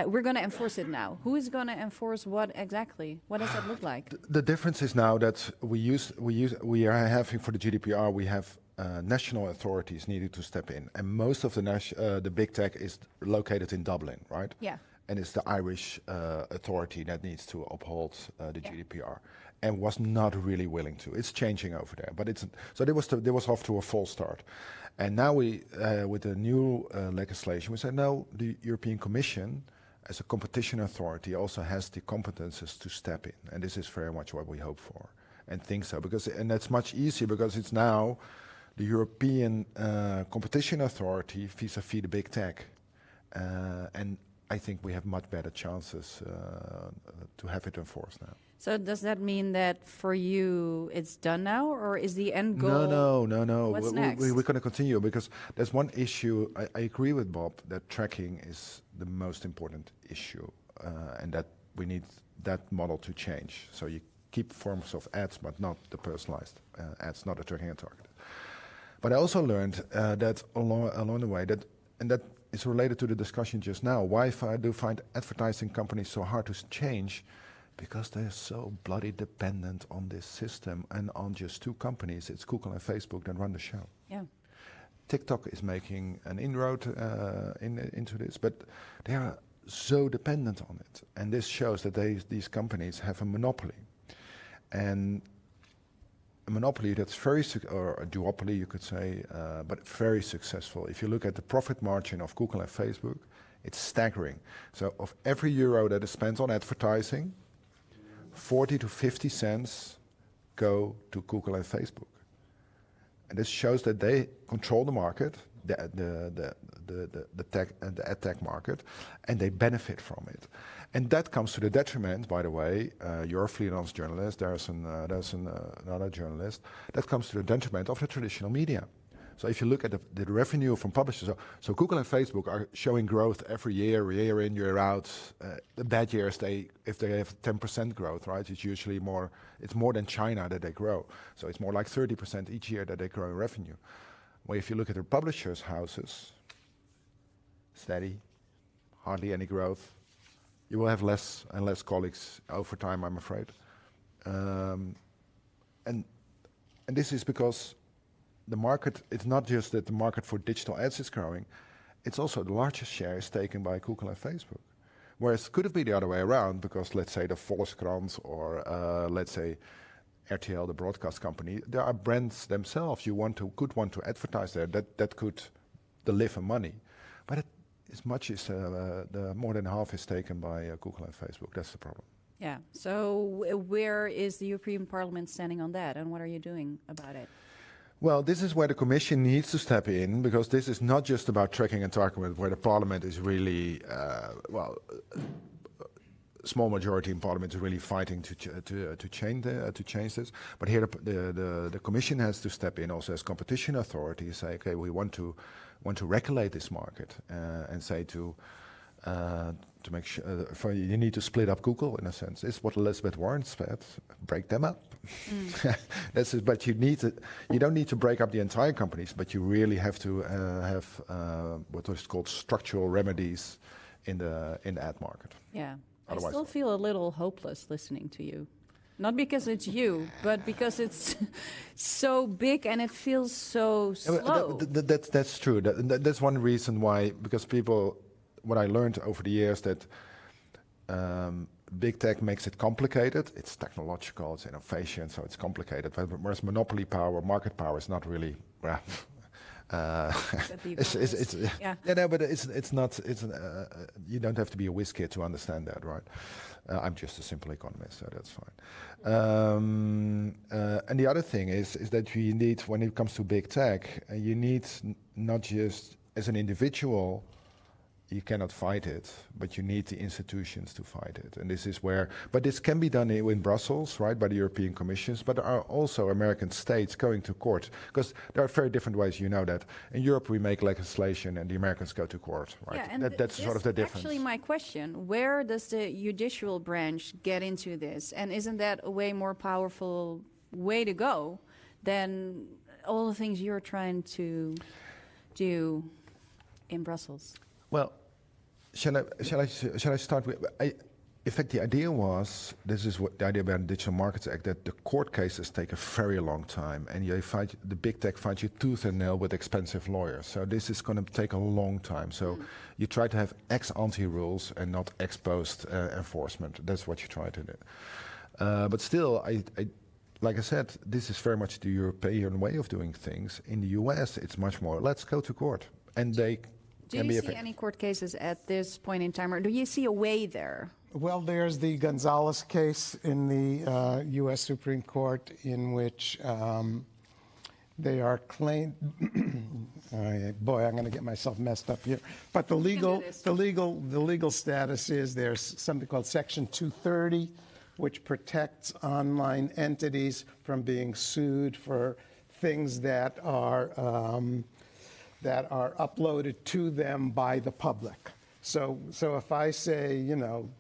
we're going to enforce it now. Who is going to enforce what exactly? What does that look like? The difference is now that we are having for the GDPR, we have national authorities needed to step in. And most of the big tech is located in Dublin, right? Yeah. And it's the Irish authority that needs to uphold the GDPR. And was not really willing to. It's changing over there, but there was off to a false start, and now we, with the new legislation, we say no. The European Commission, as a competition authority, also has the competences to step in, and this is very much what we hope for and think so, and that's much easier because it's now the European competition authority vis-à-vis the big tech, and I think we have much better chances to have it enforced now. So does that mean that for you it's done now, or is the end goal? No. What's next? We're going to continue because there's one issue. I agree with Bob that tracking is the most important issue, and that we need that model to change. So you keep forms of ads, but not the personalized ads, not the tracking and targeted. But I also learned that along the way that is related to the discussion just now. Why do you find advertising companies so hard to change? Because they're so bloody dependent on this system and on just two companies. It's Google and Facebook that run the show. Yeah. TikTok is making an inroad into this, but they are so dependent on it. And this shows that these companies have a monopoly. And a monopoly that's or a duopoly, you could say, but very successful. If you look at the profit margin of Google and Facebook, it's staggering. So of every euro that is spent on advertising, 40 to 50 cents go to Google and Facebook. And this shows that they control the market, the ad tech market, and they benefit from it. And that comes to the detriment, by the way, you're a freelance journalist, there's another journalist, that comes to the detriment of the traditional media. So if you look at the revenue from publishers, so Google and Facebook are showing growth every year in, year out. The bad years, if they have 10% growth, right, it's usually it's more than China that they grow. So it's more like 30% each year that they grow in revenue. Well, if you look at the publishers' houses, steady, hardly any growth. You will have less and less colleagues over time, I'm afraid. And this is because the market, it's not just that the market for digital ads is growing, it's also the largest share is taken by Google and Facebook. Whereas it could have been the other way around because let's say the Volkskrant or let's say RTL, the broadcast company, there are brands themselves you could want to advertise there that could deliver money. But as much as more than half is taken by Google and Facebook, that's the problem. Yeah, so where is the European Parliament standing on that and what are you doing about it? Well, this is where the Commission needs to step in because this is not just about tracking and targeting, where the Parliament is really, small majority in Parliament is really fighting to change this. But here the Commission has to step in also as competition authority, say, okay, we want to regulate this market and say to make sure you need to split up Google in a sense. It's what Elizabeth Warren said: break them up. That's it. But you don't need to break up the entire companies, but you really have to have what is called structural remedies in the ad market. Yeah, Otherwise, I still feel a little hopeless listening to you. Not because it's you, but because it's so big and it feels so slow. That's true. That's one reason why, because what I learned over the years that big tech makes it complicated. It's technological, it's innovation, so it's complicated. But whereas monopoly power, market power is not really. Well, no, but it's not. You don't have to be a whiz kid to understand that, right? I'm just a simple economist, so that's fine. And the other thing is that you need, when it comes to big tech, you need not just as an individual. You cannot fight it, but you need the institutions to fight it. And this is where, but this can be done in Brussels, right, by the European Commissions, but there are also American states going to court, because there are very different ways, you know that. In Europe, we make legislation and the Americans go to court, right? Yeah, and that's sort of the difference. Actually, my question, where does the judicial branch get into this? And isn't that a way more powerful way to go than all the things you're trying to do in Brussels? Well, shall I start with? In fact, the idea was, this is what the idea about the Digital Markets Act, that the court cases take a very long time, and you fight, the big tech fights you tooth and nail with expensive lawyers. So this is going to take a long time. So you try to have ex-ante rules and not ex-post enforcement. That's what you try to do. But still, like I said, this is very much the European way of doing things. In the US, it's much more, let's go to court. And they Do you see any court cases at this point in time, or do you see a way there? Well, there's the Gonzalez case in the U.S. Supreme Court, in which they are claimed. Boy, I'm going to get myself messed up here. But the legal status is there's something called Section 230, which protects online entities from being sued for things that are uploaded to them by the public. So if I say, you know,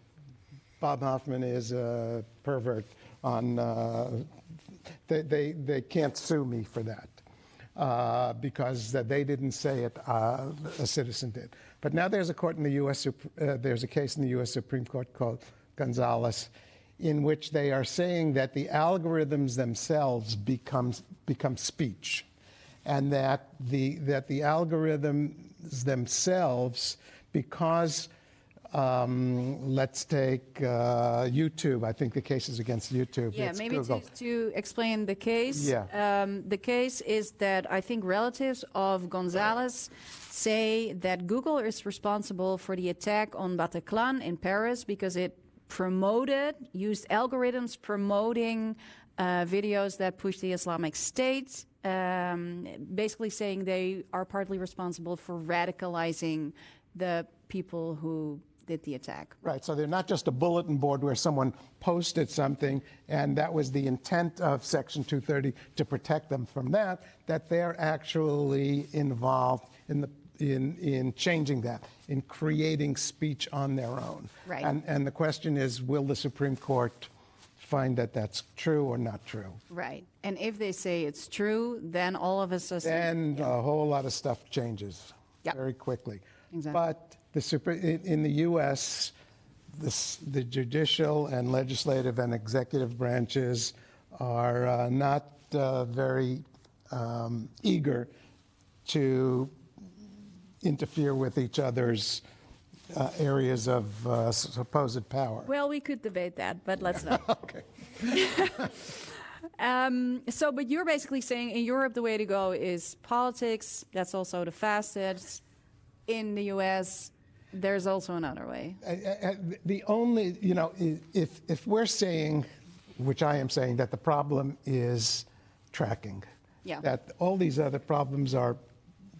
Bob Hoffman is a pervert on, they can't sue me for that because they didn't say it, a citizen did. But now there's a court in the U.S. There's a case in the U.S. Supreme Court called Gonzalez, in which they are saying that the algorithms themselves become speech, and that the algorithms themselves, because let's take YouTube. I think the case is against YouTube. Yeah, it's maybe Google. to explain the case. Yeah. The case is that I think relatives of Gonzalez say that Google is responsible for the attack on Bataclan in Paris because it used algorithms promoting videos that push the Islamic State, basically saying they are partly responsible for radicalizing the people who did the attack. Right, so they're not just a bulletin board where someone posted something, and that was the intent of Section 230 to protect them from that they're actually involved in changing that, in creating speech on their own. Right. And the question is, will the Supreme Court find that that's true or not true? Right. And if they say it's true, then all of a sudden... Then a whole lot of stuff changes Yep. very quickly. Exactly. But in the U.S., the judicial and legislative and executive branches are not very eager to interfere with each other's areas of supposed power. Well, we could debate that, but let's not. Okay. But you're basically saying in Europe the way to go is politics. That's also the fastest. In the U.S., there's also another way. The only, if we're saying, which I am saying, that the problem is tracking, Yeah. that all these other problems are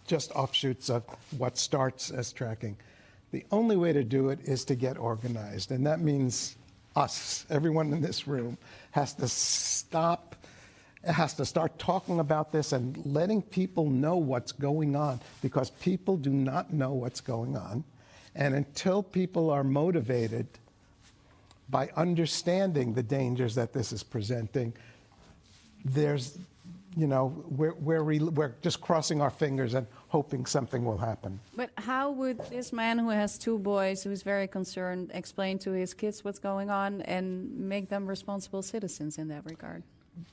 just offshoots of what starts as tracking, the only way to do it is to get organized. And that means us, everyone in this room, has to start talking about this and letting people know what's going on, because people do not know what's going on. And until people are motivated by understanding the dangers that this is presenting, there's, we're just crossing our fingers and hoping something will happen. But how would this man who has 2 boys, who's very concerned, explain to his kids what's going on and make them responsible citizens in that regard?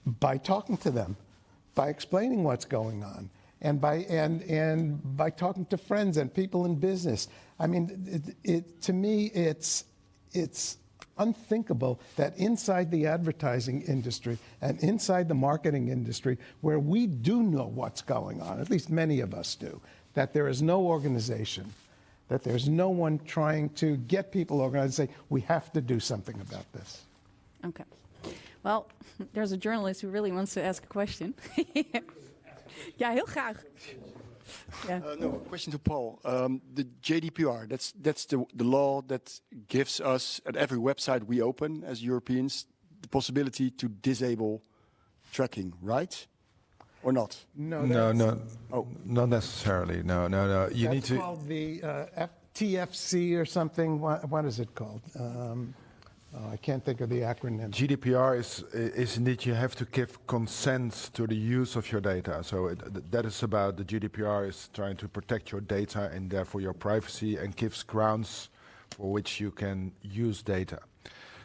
By talking to them, by explaining what's going on, and by talking to friends and people in business. I mean, to me, it's unthinkable that inside the advertising industry and inside the marketing industry, where we do know what's going on, at least many of us do, that there is no organization, that there's no one trying to get people organized and say, we have to do something about this. Okay. Well, there's a journalist who really wants to ask a question. Ja, heel graag. Yeah. No, question to Paul. The GDPR, that's the law that gives us, at every website we open as Europeans, the possibility to disable tracking, right? Or not? No, Not necessarily. No. You need that's to. called the TFC or something. What is it called? I can't think of the acronym. GDPR is indeed you have to give consent to the use of your data. So that is about the GDPR is trying to protect your data and therefore your privacy and gives grounds for which you can use data.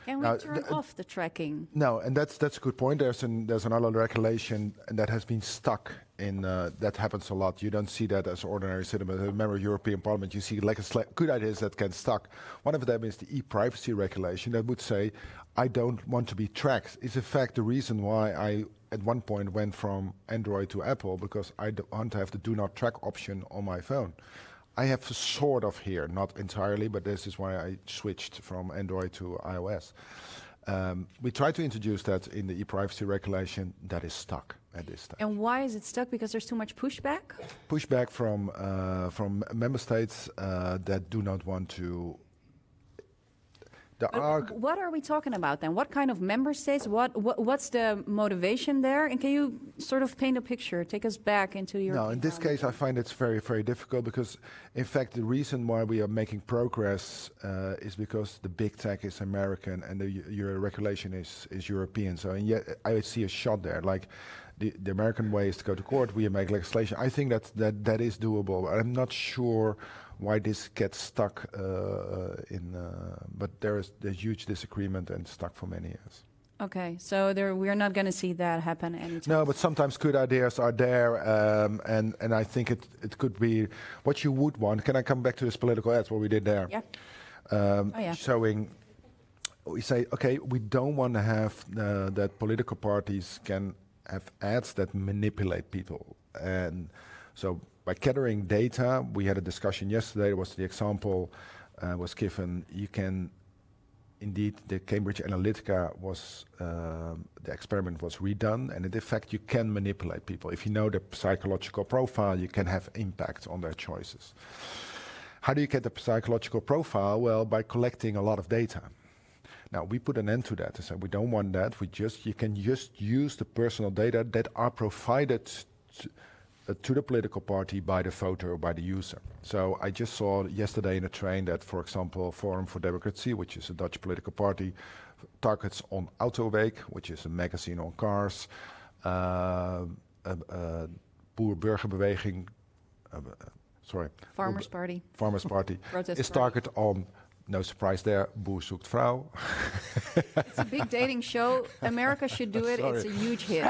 Can we turn off the tracking? No, and that's a good point. There's another regulation and that has been stuck in. That happens a lot. You don't see that as ordinary citizen. As a member of European Parliament, you see good ideas that get stuck. One of them is the e-privacy regulation that would say, I don't want to be tracked. It's in fact the reason why I at one point went from Android to Apple, because I don't want to have the do not track option on my phone. I have sort of here, not entirely, but this is why I switched from Android to iOS. We tried to introduce that in the e-privacy regulation. That is stuck at this time. And why is it stuck? Because there's too much pushback? Pushback from member states that do not want to. What are we talking about then? What kind of member states? What's the motivation there? And can you sort of paint a picture? Take us back into your. No, in this case, I find it's very, very difficult because, in fact, the reason why we are making progress is because the big tech is American and your regulation is European. So, and yet I see a shot there. Like the American way is to go to court. We make legislation. I think that is doable. I'm not sure why this gets stuck but there's huge disagreement and stuck for many years. Okay, so we're not going to see that happen anytime. No, but sometimes good ideas are there, and I think it could be what you would want. Can I come back to this political ads, what we did there? Yeah. Showing, we say, okay, we don't want to have that political parties can have ads that manipulate people. And so by gathering data, we had a discussion yesterday, was the example was given, you can, indeed, the Cambridge Analytica was, the experiment was redone, and in fact you can manipulate people. If you know the psychological profile, you can have impact on their choices. How do you get the psychological profile? Well, by collecting a lot of data. Now, we put an end to that and said we don't want that. You can just use the personal data that are provided to the political party by the voter or by the user. So I just saw yesterday in a train that, for example, Forum for Democracy, which is a Dutch political party, targets on Autoweek, which is a magazine on cars, Boer-Burgerbeweging, Farmers Party. Farmers Party Protest is party. targeted on, no surprise there, Boer zoekt vrouw. It's a big dating show. America should do it. It's a huge hit.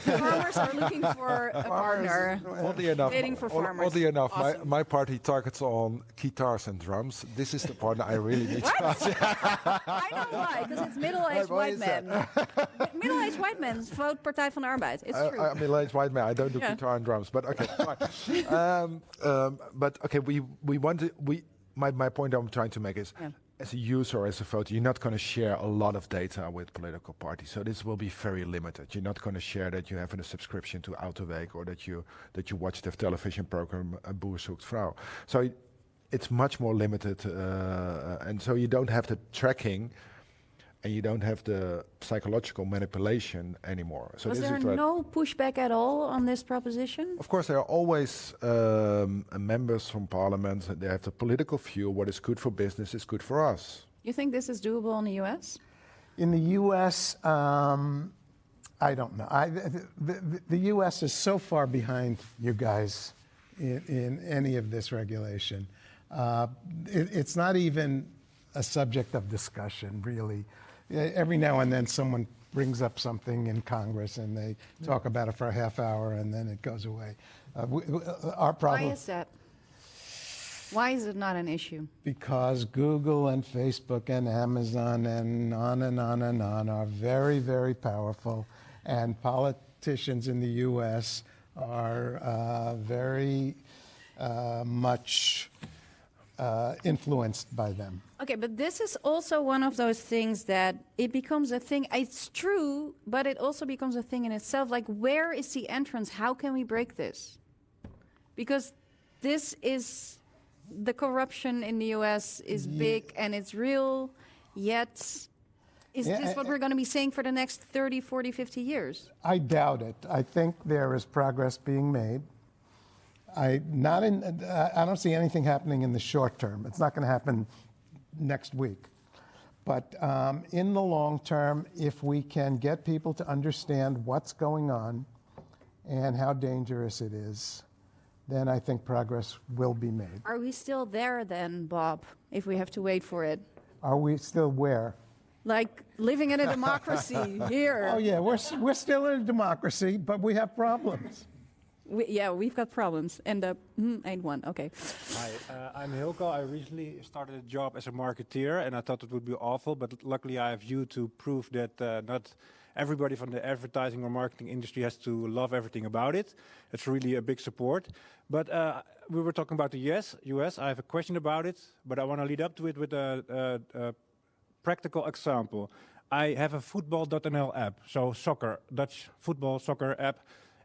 Farmers are looking for a partner. Oddly enough, Dating for farmers. Oddly enough, Awesome. my party targets on guitars and drums. This is the partner I really need to What? I know why, because it's middle-aged Why white is that? men. Middle-aged white men vote Partij van de Arbeid. It's true. I'm a middle-aged white man. I don't do Yeah. guitar and drums, but okay, fine. But okay, we want to. My point I'm trying to make is, as a user, as a voter, you're not going to share a lot of data with political parties. So this will be very limited. You're not going to share that you have a subscription to Autoweek or that you watch the television program Boer zoekt vrouw. So it's much more limited, and so you don't have the tracking. And you don't have the psychological manipulation anymore. So Was this there is no pushback at all on this proposition? Of course, there are always members from parliament. They have the political view. What is good for business is good for us. You think this is doable in the U.S.? In the U.S., I don't know. The U.S. is so far behind you guys in any of this regulation. It's not even a subject of discussion, really. Every now and then someone brings up something in Congress and they talk about it for a half hour and then it goes away. Our problem. Why is that? Why is it not an issue? Because Google and Facebook and Amazon and on and on and on are very, very powerful, and politicians in the U.S. are very much influenced by them. Okay, but this is also one of those things that it becomes a thing. It's true, but it also becomes a thing in itself. Like, where is the entrance? How can we break this? Because this is, the corruption in the U.S. is big and it's real, yet is this what we're going to be saying for the next 30, 40, 50 years? I doubt it. I think there is progress being made. I don't see anything happening in the short term. It's not going to happen next week. But in the long term, if we can get people to understand what's going on and how dangerous it is, then I think progress will be made. Are we still there then, Bob, if we have to wait for it? Are we still where? Like living in a democracy here. Oh, yeah, we're still in a democracy, but we have problems. We've got problems. And ain't one. Okay. Hi, I'm Hilko. I recently started a job as a marketeer, and I thought it would be awful, but luckily I have you to prove that not everybody from the advertising or marketing industry has to love everything about it. It's really a big support. But we were talking about the US. I have a question about it, but I want to lead up to it with a practical example. I have a football.nl app, so soccer, Dutch football soccer app,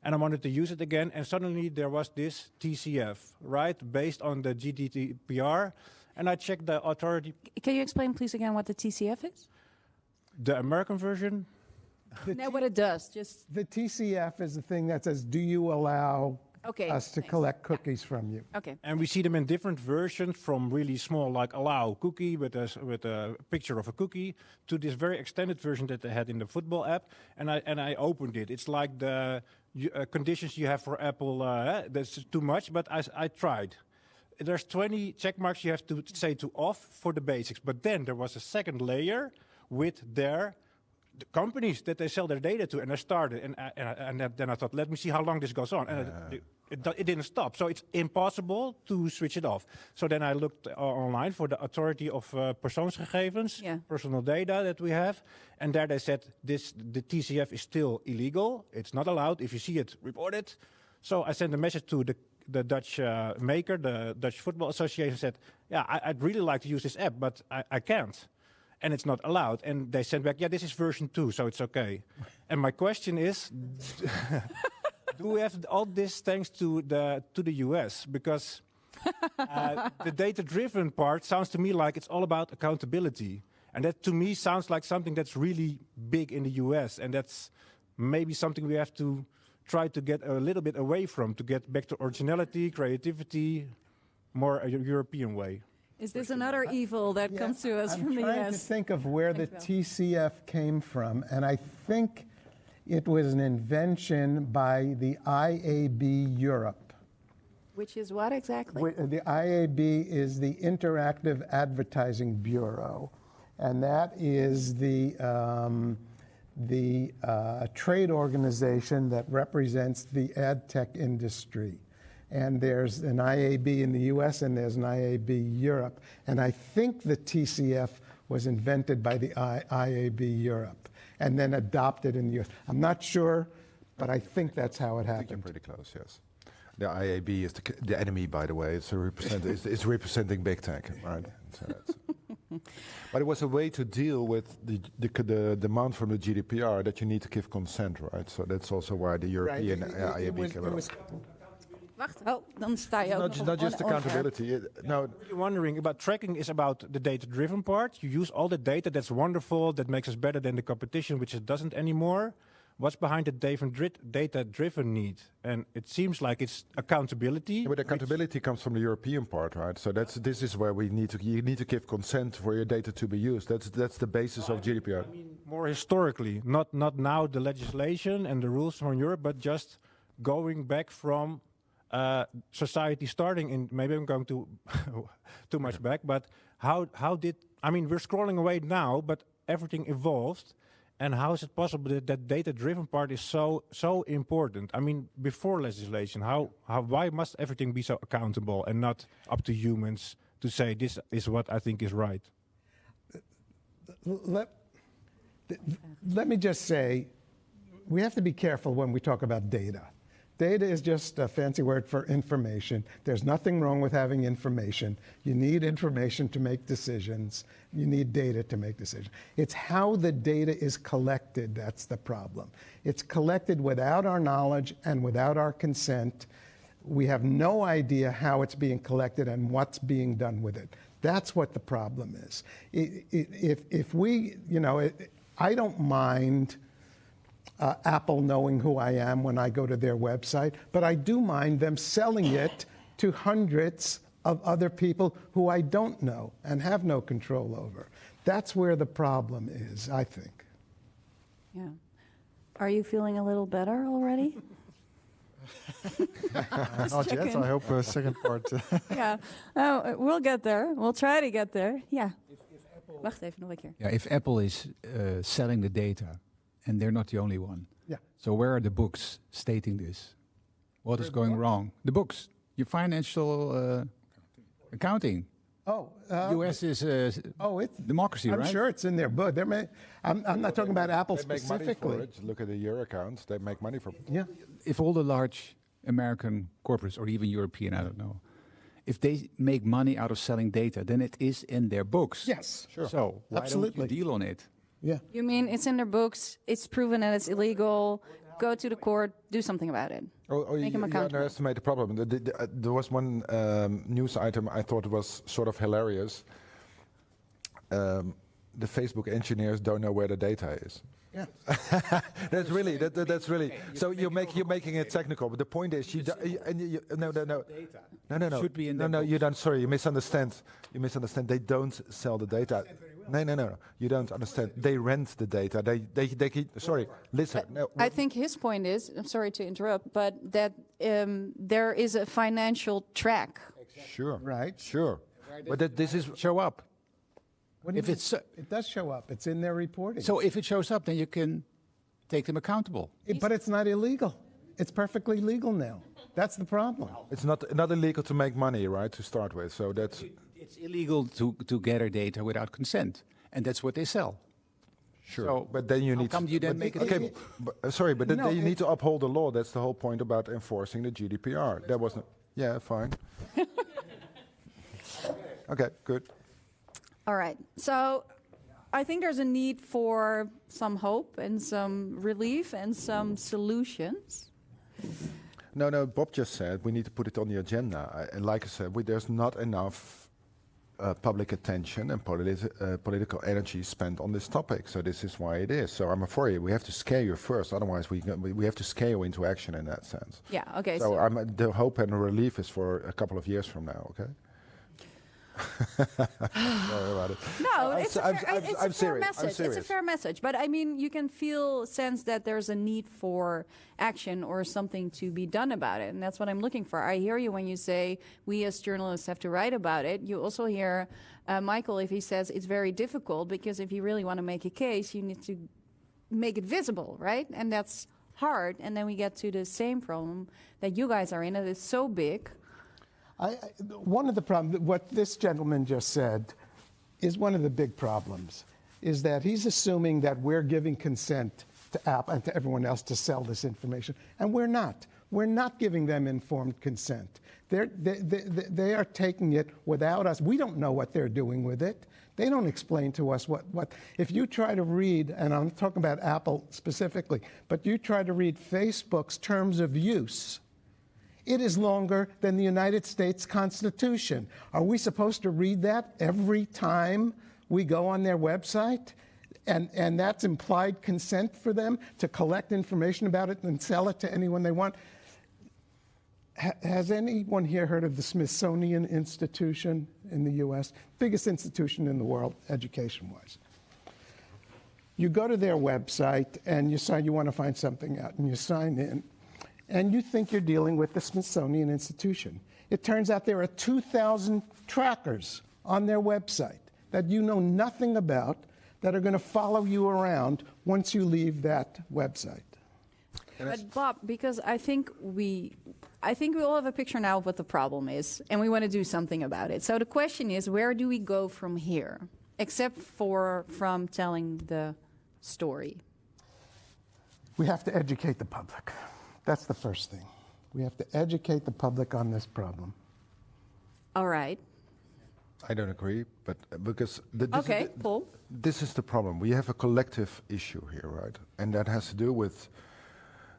and I wanted to use it again, and suddenly there was this TCF, right, based on the GDPR, and I checked the authority. Can you explain, please, again what the TCF is? The American version? No, what it does, just... The TCF is the thing that says, do you allow us to collect cookies from you? Okay. And we see them in different versions, from really small, like allow cookie with a picture of a cookie, to this very extended version that they had in the football app, and I opened it. It's like the conditions you have for Apple, that's too much, but I tried. There's 20 check marks you have to say to off for the basics, but then there was a second layer with the companies that they sell their data to, and I started, and then I thought, let me see how long this goes on, and it didn't stop. So it's impossible to switch it off. So then I looked online for the authority of persoonsgegevens, personal data that we have, and there they said the TCF is still illegal. It's not allowed. If you see it, report it. So I sent a message to the Dutch maker, the Dutch Football Association, said, yeah, I'd really like to use this app, but I can't. And it's not allowed. And they sent back, yeah, this is version 2, so it's okay. And my question is, do we have all this thanks to the US? Because the data-driven part sounds to me like it's all about accountability. And that to me sounds like something that's really big in the US. And that's maybe something we have to try to get a little bit away from, to get back to originality, creativity, more a European way. Is this another evil that comes to us from the US? I'm trying to think of where the TCF came from, and I think it was an invention by the IAB Europe. Which is what exactly? The IAB is the Interactive Advertising Bureau, and that is the trade organization that represents the ad tech industry. And there's an IAB in the US and there's an IAB Europe. And I think the TCF was invented by the IAB Europe and then adopted in the US. I'm not sure, but I think that's how it happened. I think you're pretty close, yes. The IAB is the enemy, by the way. It's representing big tech, right? So but it was a way to deal with the demand from the GDPR that you need to give consent, right? So that's also why the European IAB came out. Wacht, dan sta je ook not just accountability. No. You're wondering about tracking is about the data-driven part. You use all the data, that's wonderful, that makes us better than the competition, which it doesn't anymore. What's behind the data-driven need? And it seems like it's accountability. Yeah, but accountability comes from the European part, right? So this is where you need to give consent for your data to be used. That's the basis of GDPR. I mean, more historically, not now the legislation and the rules from Europe, but just going back from society starting in, maybe I'm going too much back, but how did, I mean, we're scrolling away now, but everything evolved, And how is it possible that that data-driven part is so important? I mean, before legislation, why must everything be so accountable and not up to humans to say this is what I think is right? Let me just say, we have to be careful when we talk about data. Data is just a fancy word for information. There's nothing wrong with having information. You need information to make decisions. You need data to make decisions. It's how the data is collected that's the problem. It's collected without our knowledge and without our consent. We have no idea how it's being collected and what's being done with it. That's what the problem is. If we, I don't mind Apple knowing who I am when I go to their website, but I do mind them selling it to hundreds of other people who I don't know and have no control over. That's where the problem is, I think. Yeah. Are you feeling a little better already? Not yet. I hope second part. Yeah. Oh, we'll get there. We'll try to get there. Yeah. Wacht even nog een keer. Yeah, if Apple is selling the data, and they're not the only one. Yeah. So where are the books stating this? What is going wrong? The books, your financial accounting. Oh, U.S. is it's democracy, I'm right? sure it's in there, but I'm not talking about Apple They make money specifically. for it. Look at your accounts. They make money from it. Yeah. If all the large American corporates, or even European, I don't know, if they make money out of selling data, then it is in their books. Yes, sure. So why Absolutely. don't you deal on it? Yeah. You mean it's in their books, it's proven that it's illegal, go to the court, do something about it. Make them You accountable. underestimate the problem. There was one news item I thought was sort of hilarious. The Facebook engineers don't know where the data is. Yeah. That's really that's really. So you're making it technical, but the point is no. Should be in no, their you books. don't. Sorry, you misunderstand. You misunderstand. They don't sell the data. No. You don't understand. They rent the data. They keep. Sorry, listen. No, I think his point is, I'm sorry to interrupt, but that there is a financial track. sure. Right. Sure. But this is. Show up. What do you If mean? it's It does show up. It's in their reporting. so, if it shows up, then you can take them accountable. But it's not illegal. It's perfectly legal now. That's the problem. It's not illegal to make money, right? To start with, so that's It's illegal to gather data without consent, and that's what they sell. sure. So but then you how need. come you then but- make it okay? illegal? Sorry, but then No, you need to uphold the law. That's the whole point about enforcing the GDPR. That wasn't. Yeah, fine. Okay, good. All right. So I think there's a need for some hope and some relief and some solutions. No. Bob just said we need to put it on the agenda. And like I said, there's not enough public attention and political energy spent on this topic. So this is why it is. So I'm afraid we have to scare you first. Otherwise, we have to scare you into action in that sense. Yeah. Okay. So the hope and relief is for a couple of years from now. Okay. Sorry about it. No, I'm it's se- a I'm- fair, I'm- it's I'm a fair serious. I'm message. It's a serious. fair message. But I mean, you can sense that there's a need for action or something to be done about it. And that's what I'm looking for. I hear you when you say we as journalists have to write about it. You also hear Michael if he says it's very difficult because if you really want to make a case, you need to make it visible, right? And that's hard. And then we get to the same problem that you guys are in. It is so big. One of the problems, what this gentleman just said, is one of the big problems, is that he's assuming that we're giving consent to Apple and to everyone else to sell this information, and we're not. We're not giving them informed consent. They are taking it without us. We don't know what they're doing with it. They don't explain to us what. If you try to read, and I'm talking about Apple specifically, but you try to read Facebook's terms of use, it is longer than the United States Constitution. Are we supposed to read that every time we go on their website? And that's implied consent for them to collect information about it and sell it to anyone they want. Has anyone here heard of the Smithsonian Institution in the U.S.? Biggest institution in the world, education-wise. You go to their website and you want to find something out, and you sign in. And you think you're dealing with the Smithsonian Institution. It turns out there are 2,000 trackers on their website that you know nothing about, that are going to follow you around once you leave that website. But Bob, because I think we all have a picture now of what the problem is, and we want to do something about it. So the question is, where do we go from here, except from telling the story? We have to educate the public. That's the first thing. We have to educate the public on this problem. All right. I don't agree, but because Paul. this is the problem. We have a collective issue here, right? And that has to do with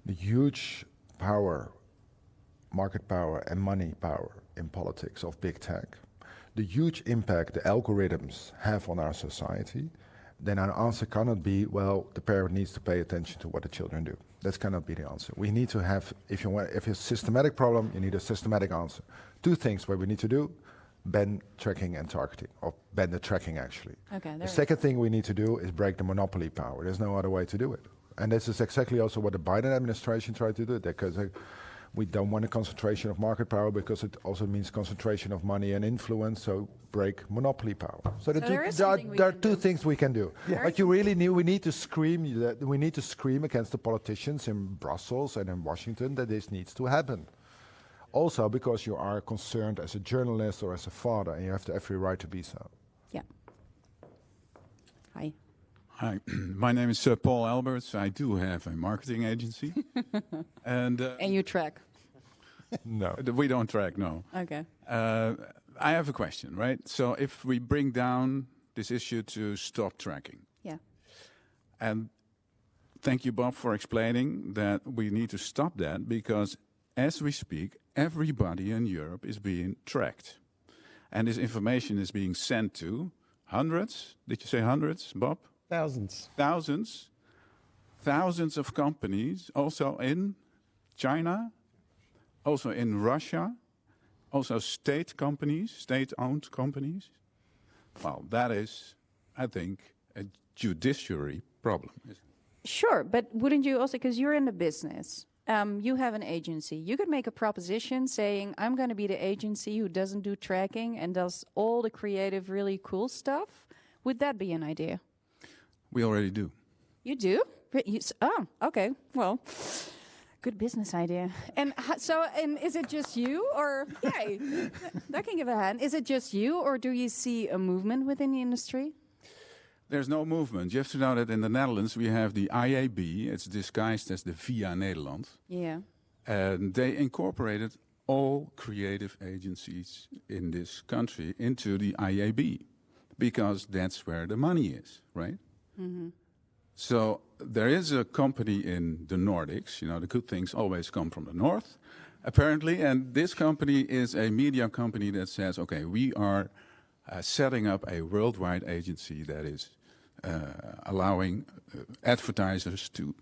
the huge power, market power and money power in politics of big tech. The huge impact the algorithms have on our society. Then our answer cannot be, well, the parent needs to pay attention to what the children do. That cannot be the answer. We need to have, if it's a systematic problem, you need a systematic answer. Two things what we need to do: ban tracking and targeting, or ban the tracking actually. Okay, the second thing we need to do is break the monopoly power. There's no other way to do it. And this is exactly also what the Biden administration tried to do, because we don't want a concentration of market power, because it also means concentration of money and influence, so break monopoly power. So there are two things we can do. Yeah. But you really we need to scream against the politicians in Brussels and in Washington that this needs to happen. Also because you are concerned as a journalist or as a father, and you have every right to be so. Yeah. Hi. Hi, my name is Paul Alberts. I do have a marketing agency. And you track? No. We don't track, no. Okay. I have a question, right? So if we bring down this issue to stop tracking. Yeah. And thank you, Bob, for explaining that we need to stop that, because as we speak, everybody in Europe is being tracked. And this information is being sent to hundreds. Did you say hundreds, Bob? Thousands. Thousands of companies, also in China, also in Russia, also state-owned companies. Well, that is, I think, a judiciary problem. Sure, but wouldn't you also, because you're in the business, you have an agency, you could make a proposition saying, I'm going to be the agency who doesn't do tracking and does all the creative, really cool stuff. Would that be an idea? We already do. You do? Oh, okay. Well, good business idea. And and is it just you, or yay, that can give a hand. Is it just you, or do you see a movement within the industry? There's no movement. You have to know that in the Netherlands we have the IAB. It's disguised as the VIA Nederland. Yeah. And they incorporated all creative agencies in this country into the IAB, because that's where the money is, right? Mm-hmm. So there is a company in the Nordics, the good things always come from the north, apparently, and this company is a media company that says, okay, we are setting up a worldwide agency that is allowing advertisers to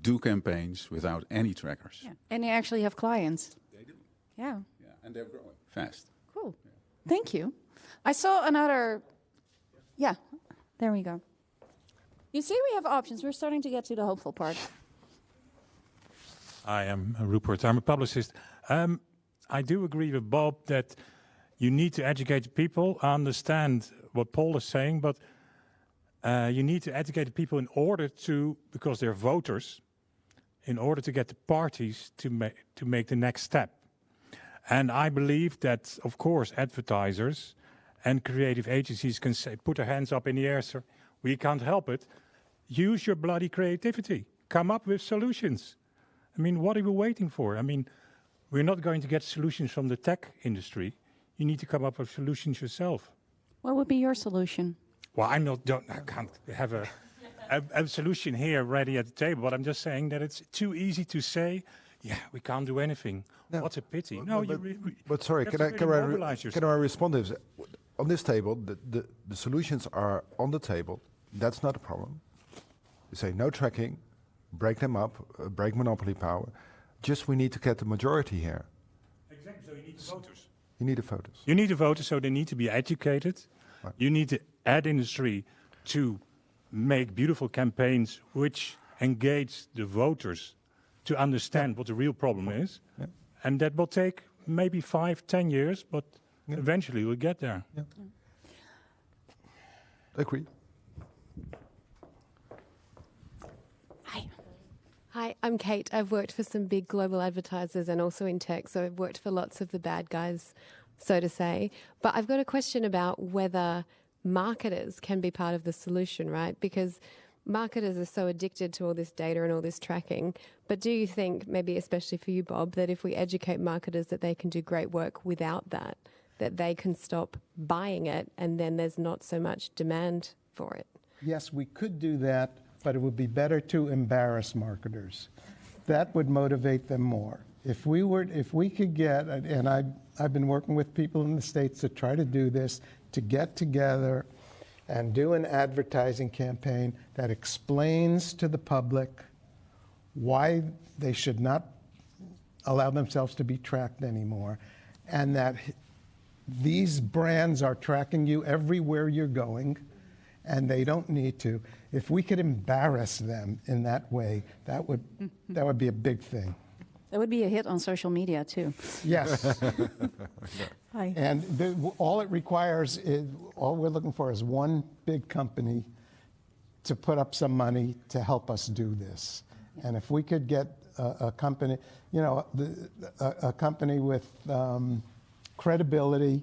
do campaigns without any trackers. Yeah. And they actually have clients. They do. Yeah. Yeah, and they're growing fast. Cool. Yeah. Thank you. I saw another, yeah, there we go. You see, we have options. We're starting to get to the hopeful part. I am Rupert. I'm a publicist. I do agree with Bob that you need to educate people. I understand what Paul is saying, but you need to educate the people in order to, because they're voters, in order to get the parties to make the next step. And I believe that, of course, advertisers and creative agencies can say, put their hands up in the air, sir, we can't help it. Use your bloody creativity. Come up with solutions. I mean, what are we waiting for? I mean, we're not going to get solutions from the tech industry. You need to come up with solutions yourself. What would be your solution? Well, I can't have a solution here ready at the table, but I'm just saying that it's too easy to say, yeah, we can't do anything. No. What a pity. But sorry, can I respond to this? On this table, the solutions are on the table. That's not a problem. You say no tracking, break them up, break monopoly power. Just we need to get the majority here. Exactly, so you need the voters. You need the voters. You need the voters, so they need to be educated. Right. You need the ad industry to make beautiful campaigns which engage the voters to understand what the real problem is. Yeah. And that will take maybe 5-10 years, but eventually we'll get there. Yeah. Agree. Hi, I'm Kate. I've worked for some big global advertisers and also in tech, so I've worked for lots of the bad guys, so to say. But I've got a question about whether marketers can be part of the solution, right? Because marketers are so addicted to all this data and all this tracking. But do you think, maybe especially for you, Bob, that if we educate marketers that they can do great work without that, that they can stop buying it and then there's not so much demand for it? Yes, we could do that, but it would be better to embarrass marketers. That would motivate them more. If we could get, and I've been working with people in the States to try to do this, to get together and do an advertising campaign that explains to the public why they should not allow themselves to be tracked anymore, and that these brands are tracking you everywhere you're going, and they don't need to. If we could embarrass them in that way, that would be a big thing. That would be a hit on social media, too. Yes. Hi. And all it requires is, all we're looking for is one big company to put up some money to help us do this. And if we could get a company, a company with credibility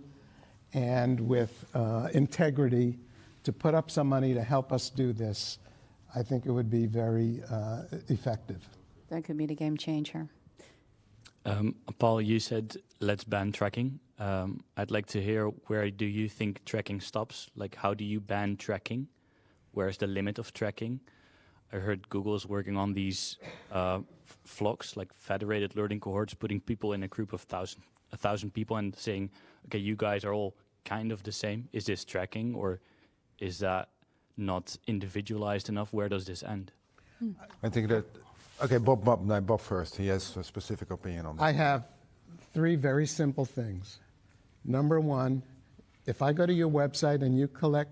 and with integrity to put up some money to help us do this, I think it would be very effective. That could be the game changer. Paul, you said let's ban tracking. I'd like to hear, where do you think tracking stops? Like, how do you ban tracking? Where's the limit of tracking? I heard Google is working on these flocks, like federated learning cohorts, putting people in a group of 1,000 people and saying, okay, you guys are all kind of the same. Is this tracking, or is that not individualized enough? Where does this end? I think that, okay, Bob first. He has a specific opinion on that. I have 3 very simple things. Number 1, if I go to your website and you collect,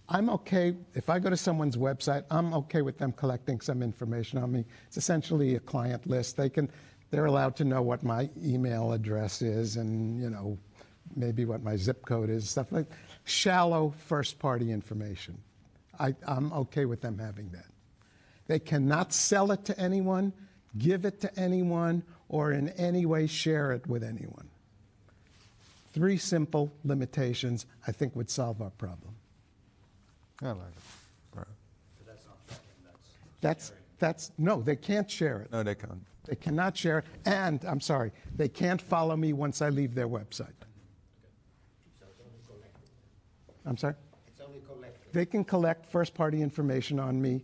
I'm okay, if I go to someone's website, I'm okay with them collecting some information on me. It's essentially a client list. They're allowed to know what my email address is and, maybe what my zip code is, stuff like shallow first-party information. I'm okay with them having that. They cannot sell it to anyone, give it to anyone, or in any way share it with anyone. 3 simple limitations, I think, would solve our problem. I like it. Right. But that's not tracking. That's no, they can't share it. No, they can't. They cannot share it, and I'm sorry, they can't follow me once I leave their website. I'm sorry? It's only collected. They can collect first-party information on me.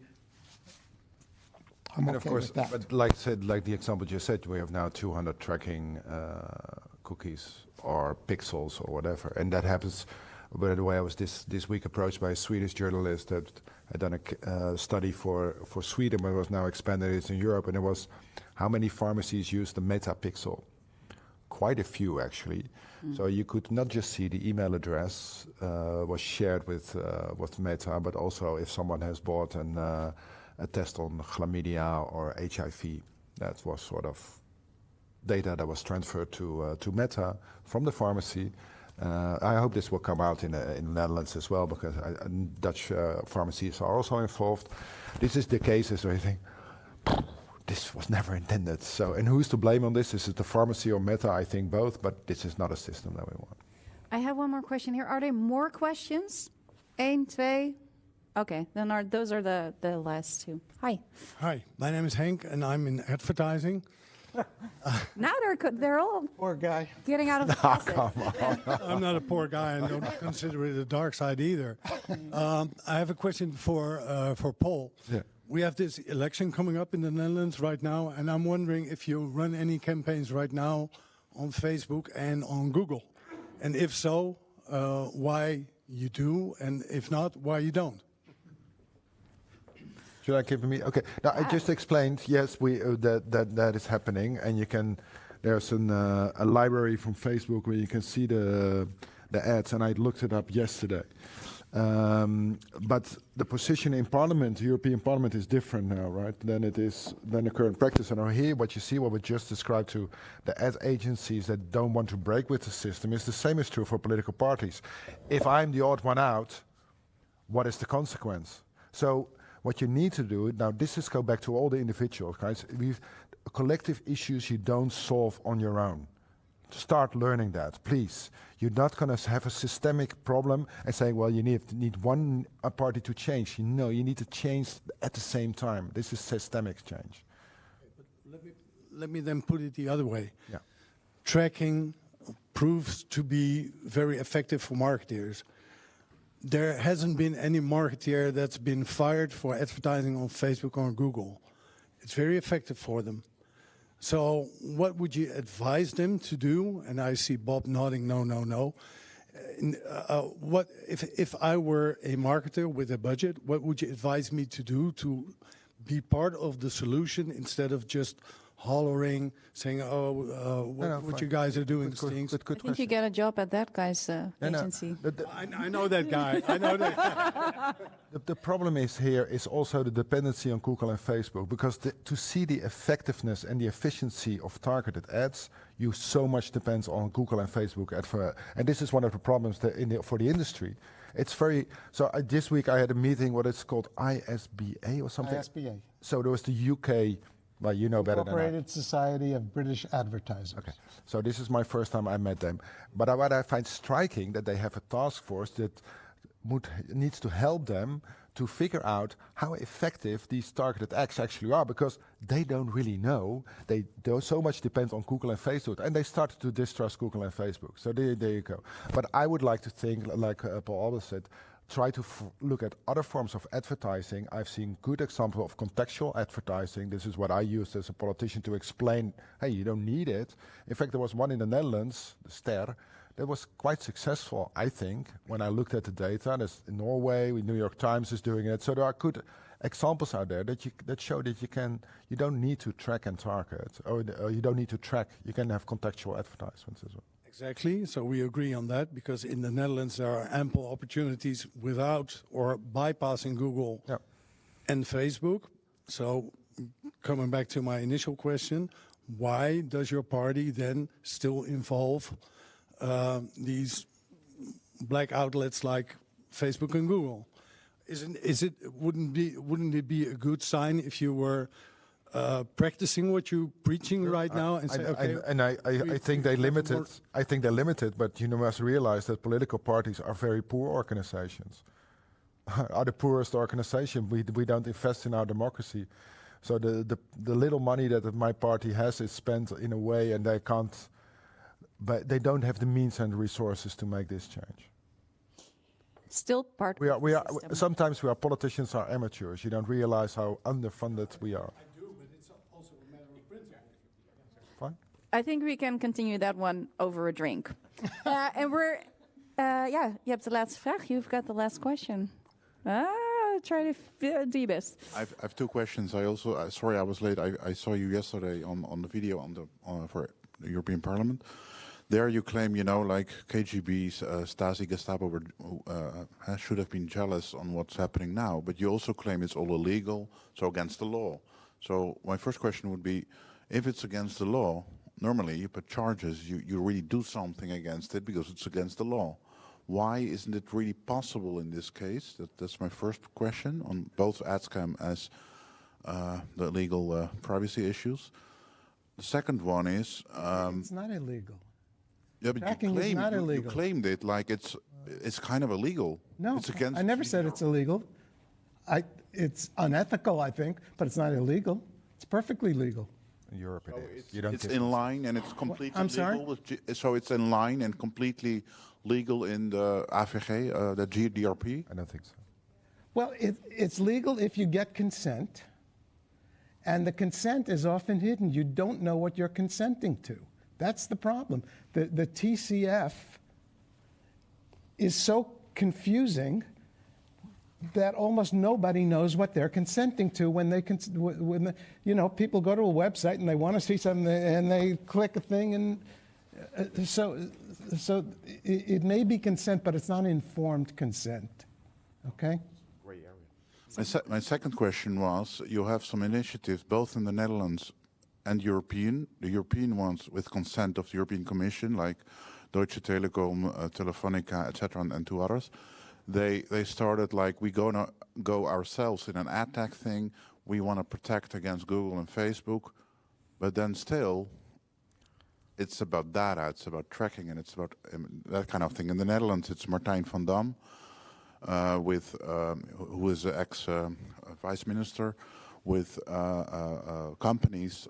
I'm And okay of course, with that. but like the example you said, we have now 200 tracking cookies or pixels or whatever, and that happens. By the way, I was this week approached by a Swedish journalist that had done a study for Sweden, but was now expanded it in Europe, and it was how many pharmacies use the Meta pixel. Quite a few, actually. So you could not just see the email address was shared with Meta, but also if someone has bought a test on chlamydia or HIV, that was sort of data that was transferred to Meta from the pharmacy. I hope this will come out in the Netherlands as well, because Dutch pharmacies are also involved. This is the cases where you think, this was never intended. So, and who's to blame on this? Is it the pharmacy or Meta? I think both, but this is not a system that we want. I have one more question here. Are there more questions? 1, 2? Okay, then those are the last 2. Hi. Hi, my name is Henk, and I'm in advertising. Now they're all poor guy getting out of the closet. I'm not a poor guy and don't consider it a dark side either. I have a question for Paul. Yeah. We have this election coming up in the Netherlands right now, and I'm wondering if you run any campaigns right now on Facebook and on Google. And if so, why you do, and if not, why you don't. Should I give me? Okay. Now I just explained. Yes, we that is happening, and you can. There's a library from Facebook where you can see the ads, and I looked it up yesterday. But the position in Parliament, the European Parliament, is different now, right? Than it is than the current practice. And here, what you see, what we just described to the ad agencies that don't want to break with the system, is the same is true for political parties. If I'm the odd one out, what is the consequence? So What you need to do, now this is go back to all the individuals, guys. Collective issues you don't solve on your own. Start learning that, please. You're not going to have a systemic problem and saying, well, you need one party to change. No, you need to change at the same time. This is systemic change. But let me then put it the other way. Yeah. Tracking proves to be very effective for marketeers. There hasn't been any marketeer that's been fired for advertising on Facebook or Google. It's very effective for them. So what would you advise them to do? And I see Bob nodding, no, no, no. What if I were a marketer with a budget, what would you advise me to do to be part of the solution instead of just hollering, saying, what you guys are doing stinks? I think you get a job at that guy's agency. I know that guy. I know that. The problem is here is also the dependency on Google and Facebook, because to see the effectiveness and the efficiency of targeted ads, you so much depends on Google and Facebook. And this is one of the problems for the industry. It's very, this week I had a meeting, what it's called ISBA or something. ISBA. So there was the UK, well, you know better than I. Incorporated Society of British Advertisers. Okay, so this is my first time I met them. But what I find striking that they have a task force that needs to help them to figure out how effective these targeted ads actually are, because they don't really know. They so much depend on Google and Facebook, and they started to distrust Google and Facebook. So there you go. But I would like to think, like Paul Albers said, try to look at other forms of advertising. I've seen good example of contextual advertising. This is what I used as a politician to explain, hey, you don't need it. In fact, there was one in the Netherlands, the Ster, that was quite successful, I think, when I looked at the data. There's in Norway, New York Times is doing it. So there are good examples out there that show that you don't need to track and target, or you don't need to track. You can have contextual advertisements as well. Exactly. So we agree on that, because in the Netherlands there are ample opportunities without or bypassing Google and Facebook. So coming back to my initial question, why does your party then still involve these black outlets like Facebook and Google? Wouldn't it be a good sign if you were practicing what you're preaching right now and say, okay, I think they limit it. I think they're limited, but you must realize that political parties are very poor organizations. Are the poorest organization. We don't invest in our democracy. So the little money that my party has is spent in a way, and they can't. But they don't have the means and resources to make this change. Still part. Sometimes politicians are amateurs. You don't realize how underfunded we are. I think we can continue that one over a drink. And we're, you have the last vraag. You've got the last question. Try to do your best. I have two questions. I also, sorry I was late. I saw you yesterday on the video for the European Parliament. There you claim, like KGB, Stasi, Gestapo should have been jealous on what's happening now. But you also claim it's all illegal, so against the law. So my first question would be, if it's against the law, normally you put charges, you really do something against it because it's against the law. Why isn't it really possible in this case? That's my first question on both Adscam as the legal privacy issues. The second one is... it's not illegal. Yeah, but you claimed it like it's kind of illegal. No, it's against I never said it's illegal. It's unethical, I think, but it's not illegal. It's perfectly legal. In Europe it is. It's in line and it's completely I'm sorry? legal. So it's in line and completely legal in the AVG, the GDPR? I don't think so. Well, it's legal if you get consent, and the consent is often hidden. You don't know what you're consenting to. That's the problem. The TCF is so confusing that almost nobody knows what they're consenting to when people go to a website and they want to see something and they click a thing, and so it may be consent, but it's not informed consent. Okay. Gray area. My second question was: you have some initiatives both in the Netherlands and the European ones with consent of the European Commission, like Deutsche Telekom, Telefonica, etc., and two others. they started like, we go ourselves in an ad tech thing. We want to protect against Google and Facebook, but then still, it's about data, it's about tracking, and it's about that kind of thing. In the Netherlands, it's Martijn van Dam, who is the ex-vice minister, with companies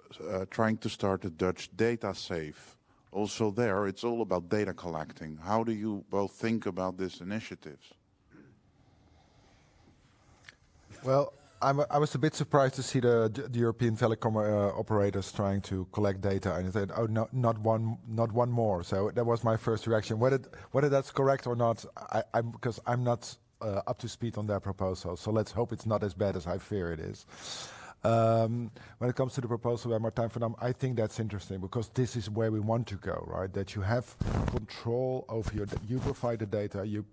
trying to start a Dutch data safe. Also there, it's all about data collecting. How do you both think about these initiatives? Well, I was a bit surprised to see the European telecom operators trying to collect data, and I said, "Oh, no, not one more." So that was my first reaction. Whether that's correct or not, because I'm not up to speed on their proposal. So let's hope it's not as bad as I fear it is. When it comes to the proposal by Martijn van Dam, I think that's interesting because this is where we want to go, right? That you have control over you provide the data, you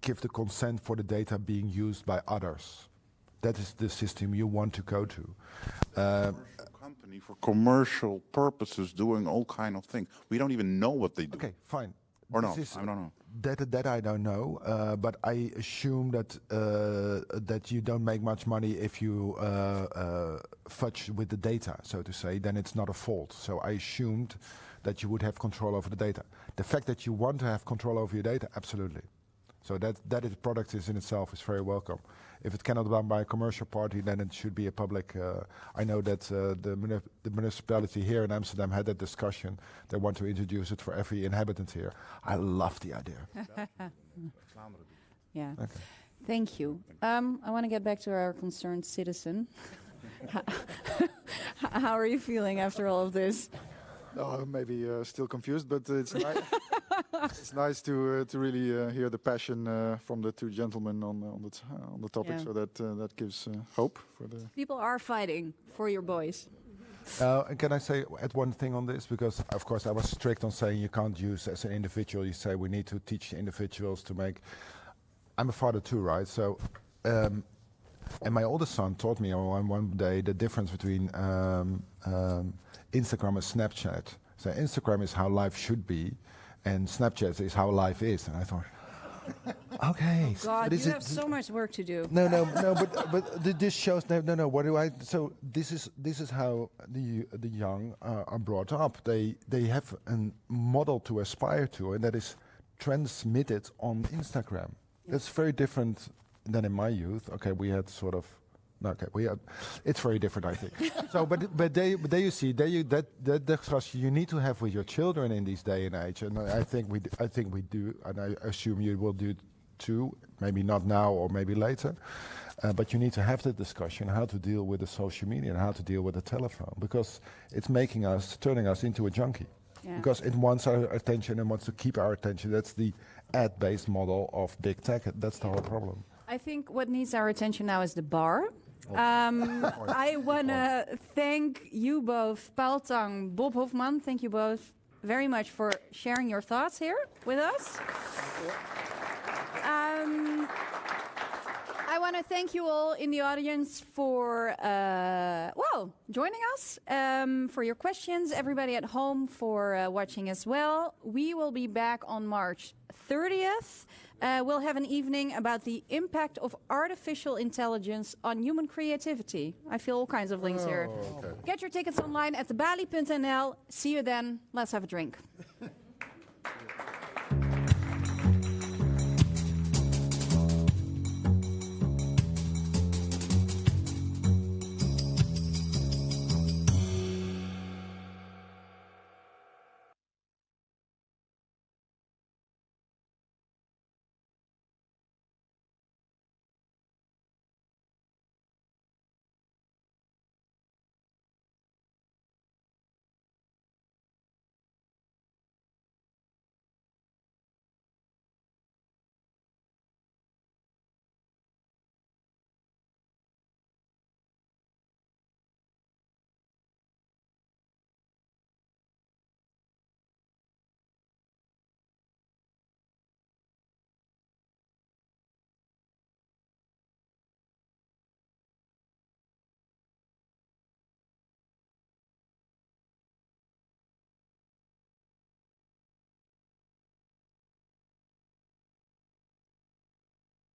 give the consent for the data being used by others. That is the system you want to go to. Company for commercial purposes doing all kind of things. We don't even know what they do. Okay, fine. Or no, I don't know. That I don't know, but I assume that you don't make much money if you fudge with the data, so to say. Then it's not a fault. So I assumed that you would have control over the data. The fact that you want to have control over your data, absolutely. So that is product is in itself is very welcome. If it cannot be done by a commercial party, then it should be a public. I know that the municipality here in Amsterdam had that discussion. They want to introduce it for every inhabitant here. I love the idea. Yeah. Okay. Thank you. I want to get back to our concerned citizen. How are you feeling after all of this? Maybe still confused, but it's nice. It's nice to really hear the passion from the two gentlemen on the topic. Yeah. So that gives hope for the people are fighting for your boys. And can I say add one thing on this? Because of course I was strict on saying you can't use as an individual. You say we need to teach individuals to make. I'm a father too, right? So. And my oldest son taught me on one day the difference between Instagram and Snapchat. So Instagram is how life should be, and Snapchat is how life is. And I thought, okay. Oh God, you have so much work to do. No, but this shows no. What do I? So this is how the young are brought up. They have a model to aspire to, and that is transmitted on Instagram. Yeah. That's very different than in my youth. Okay, we had sort of. Okay, it's very different, I think. So, but there you see, that discussion you need to have with your children in this day and age, and I think we do, and I assume you will do too. Maybe not now or maybe later, but you need to have the discussion how to deal with the social media and how to deal with the telephone, because it's turning us into a junkie. Yeah. Because it wants our attention and wants to keep our attention. That's the ad-based model of big tech. That's the whole problem. I think what needs our attention now is the bar. I want to thank you both, Paul Tang, Bob Hoffman. Thank you both very much for sharing your thoughts here with us. I want to thank you all in the audience for, joining us, for your questions, everybody at home for watching as well. We will be back on March 30th. We'll have an evening about the impact of artificial intelligence on human creativity. I feel all kinds of links here. Okay. Get your tickets online at thebalie.nl. See you then. Let's have a drink.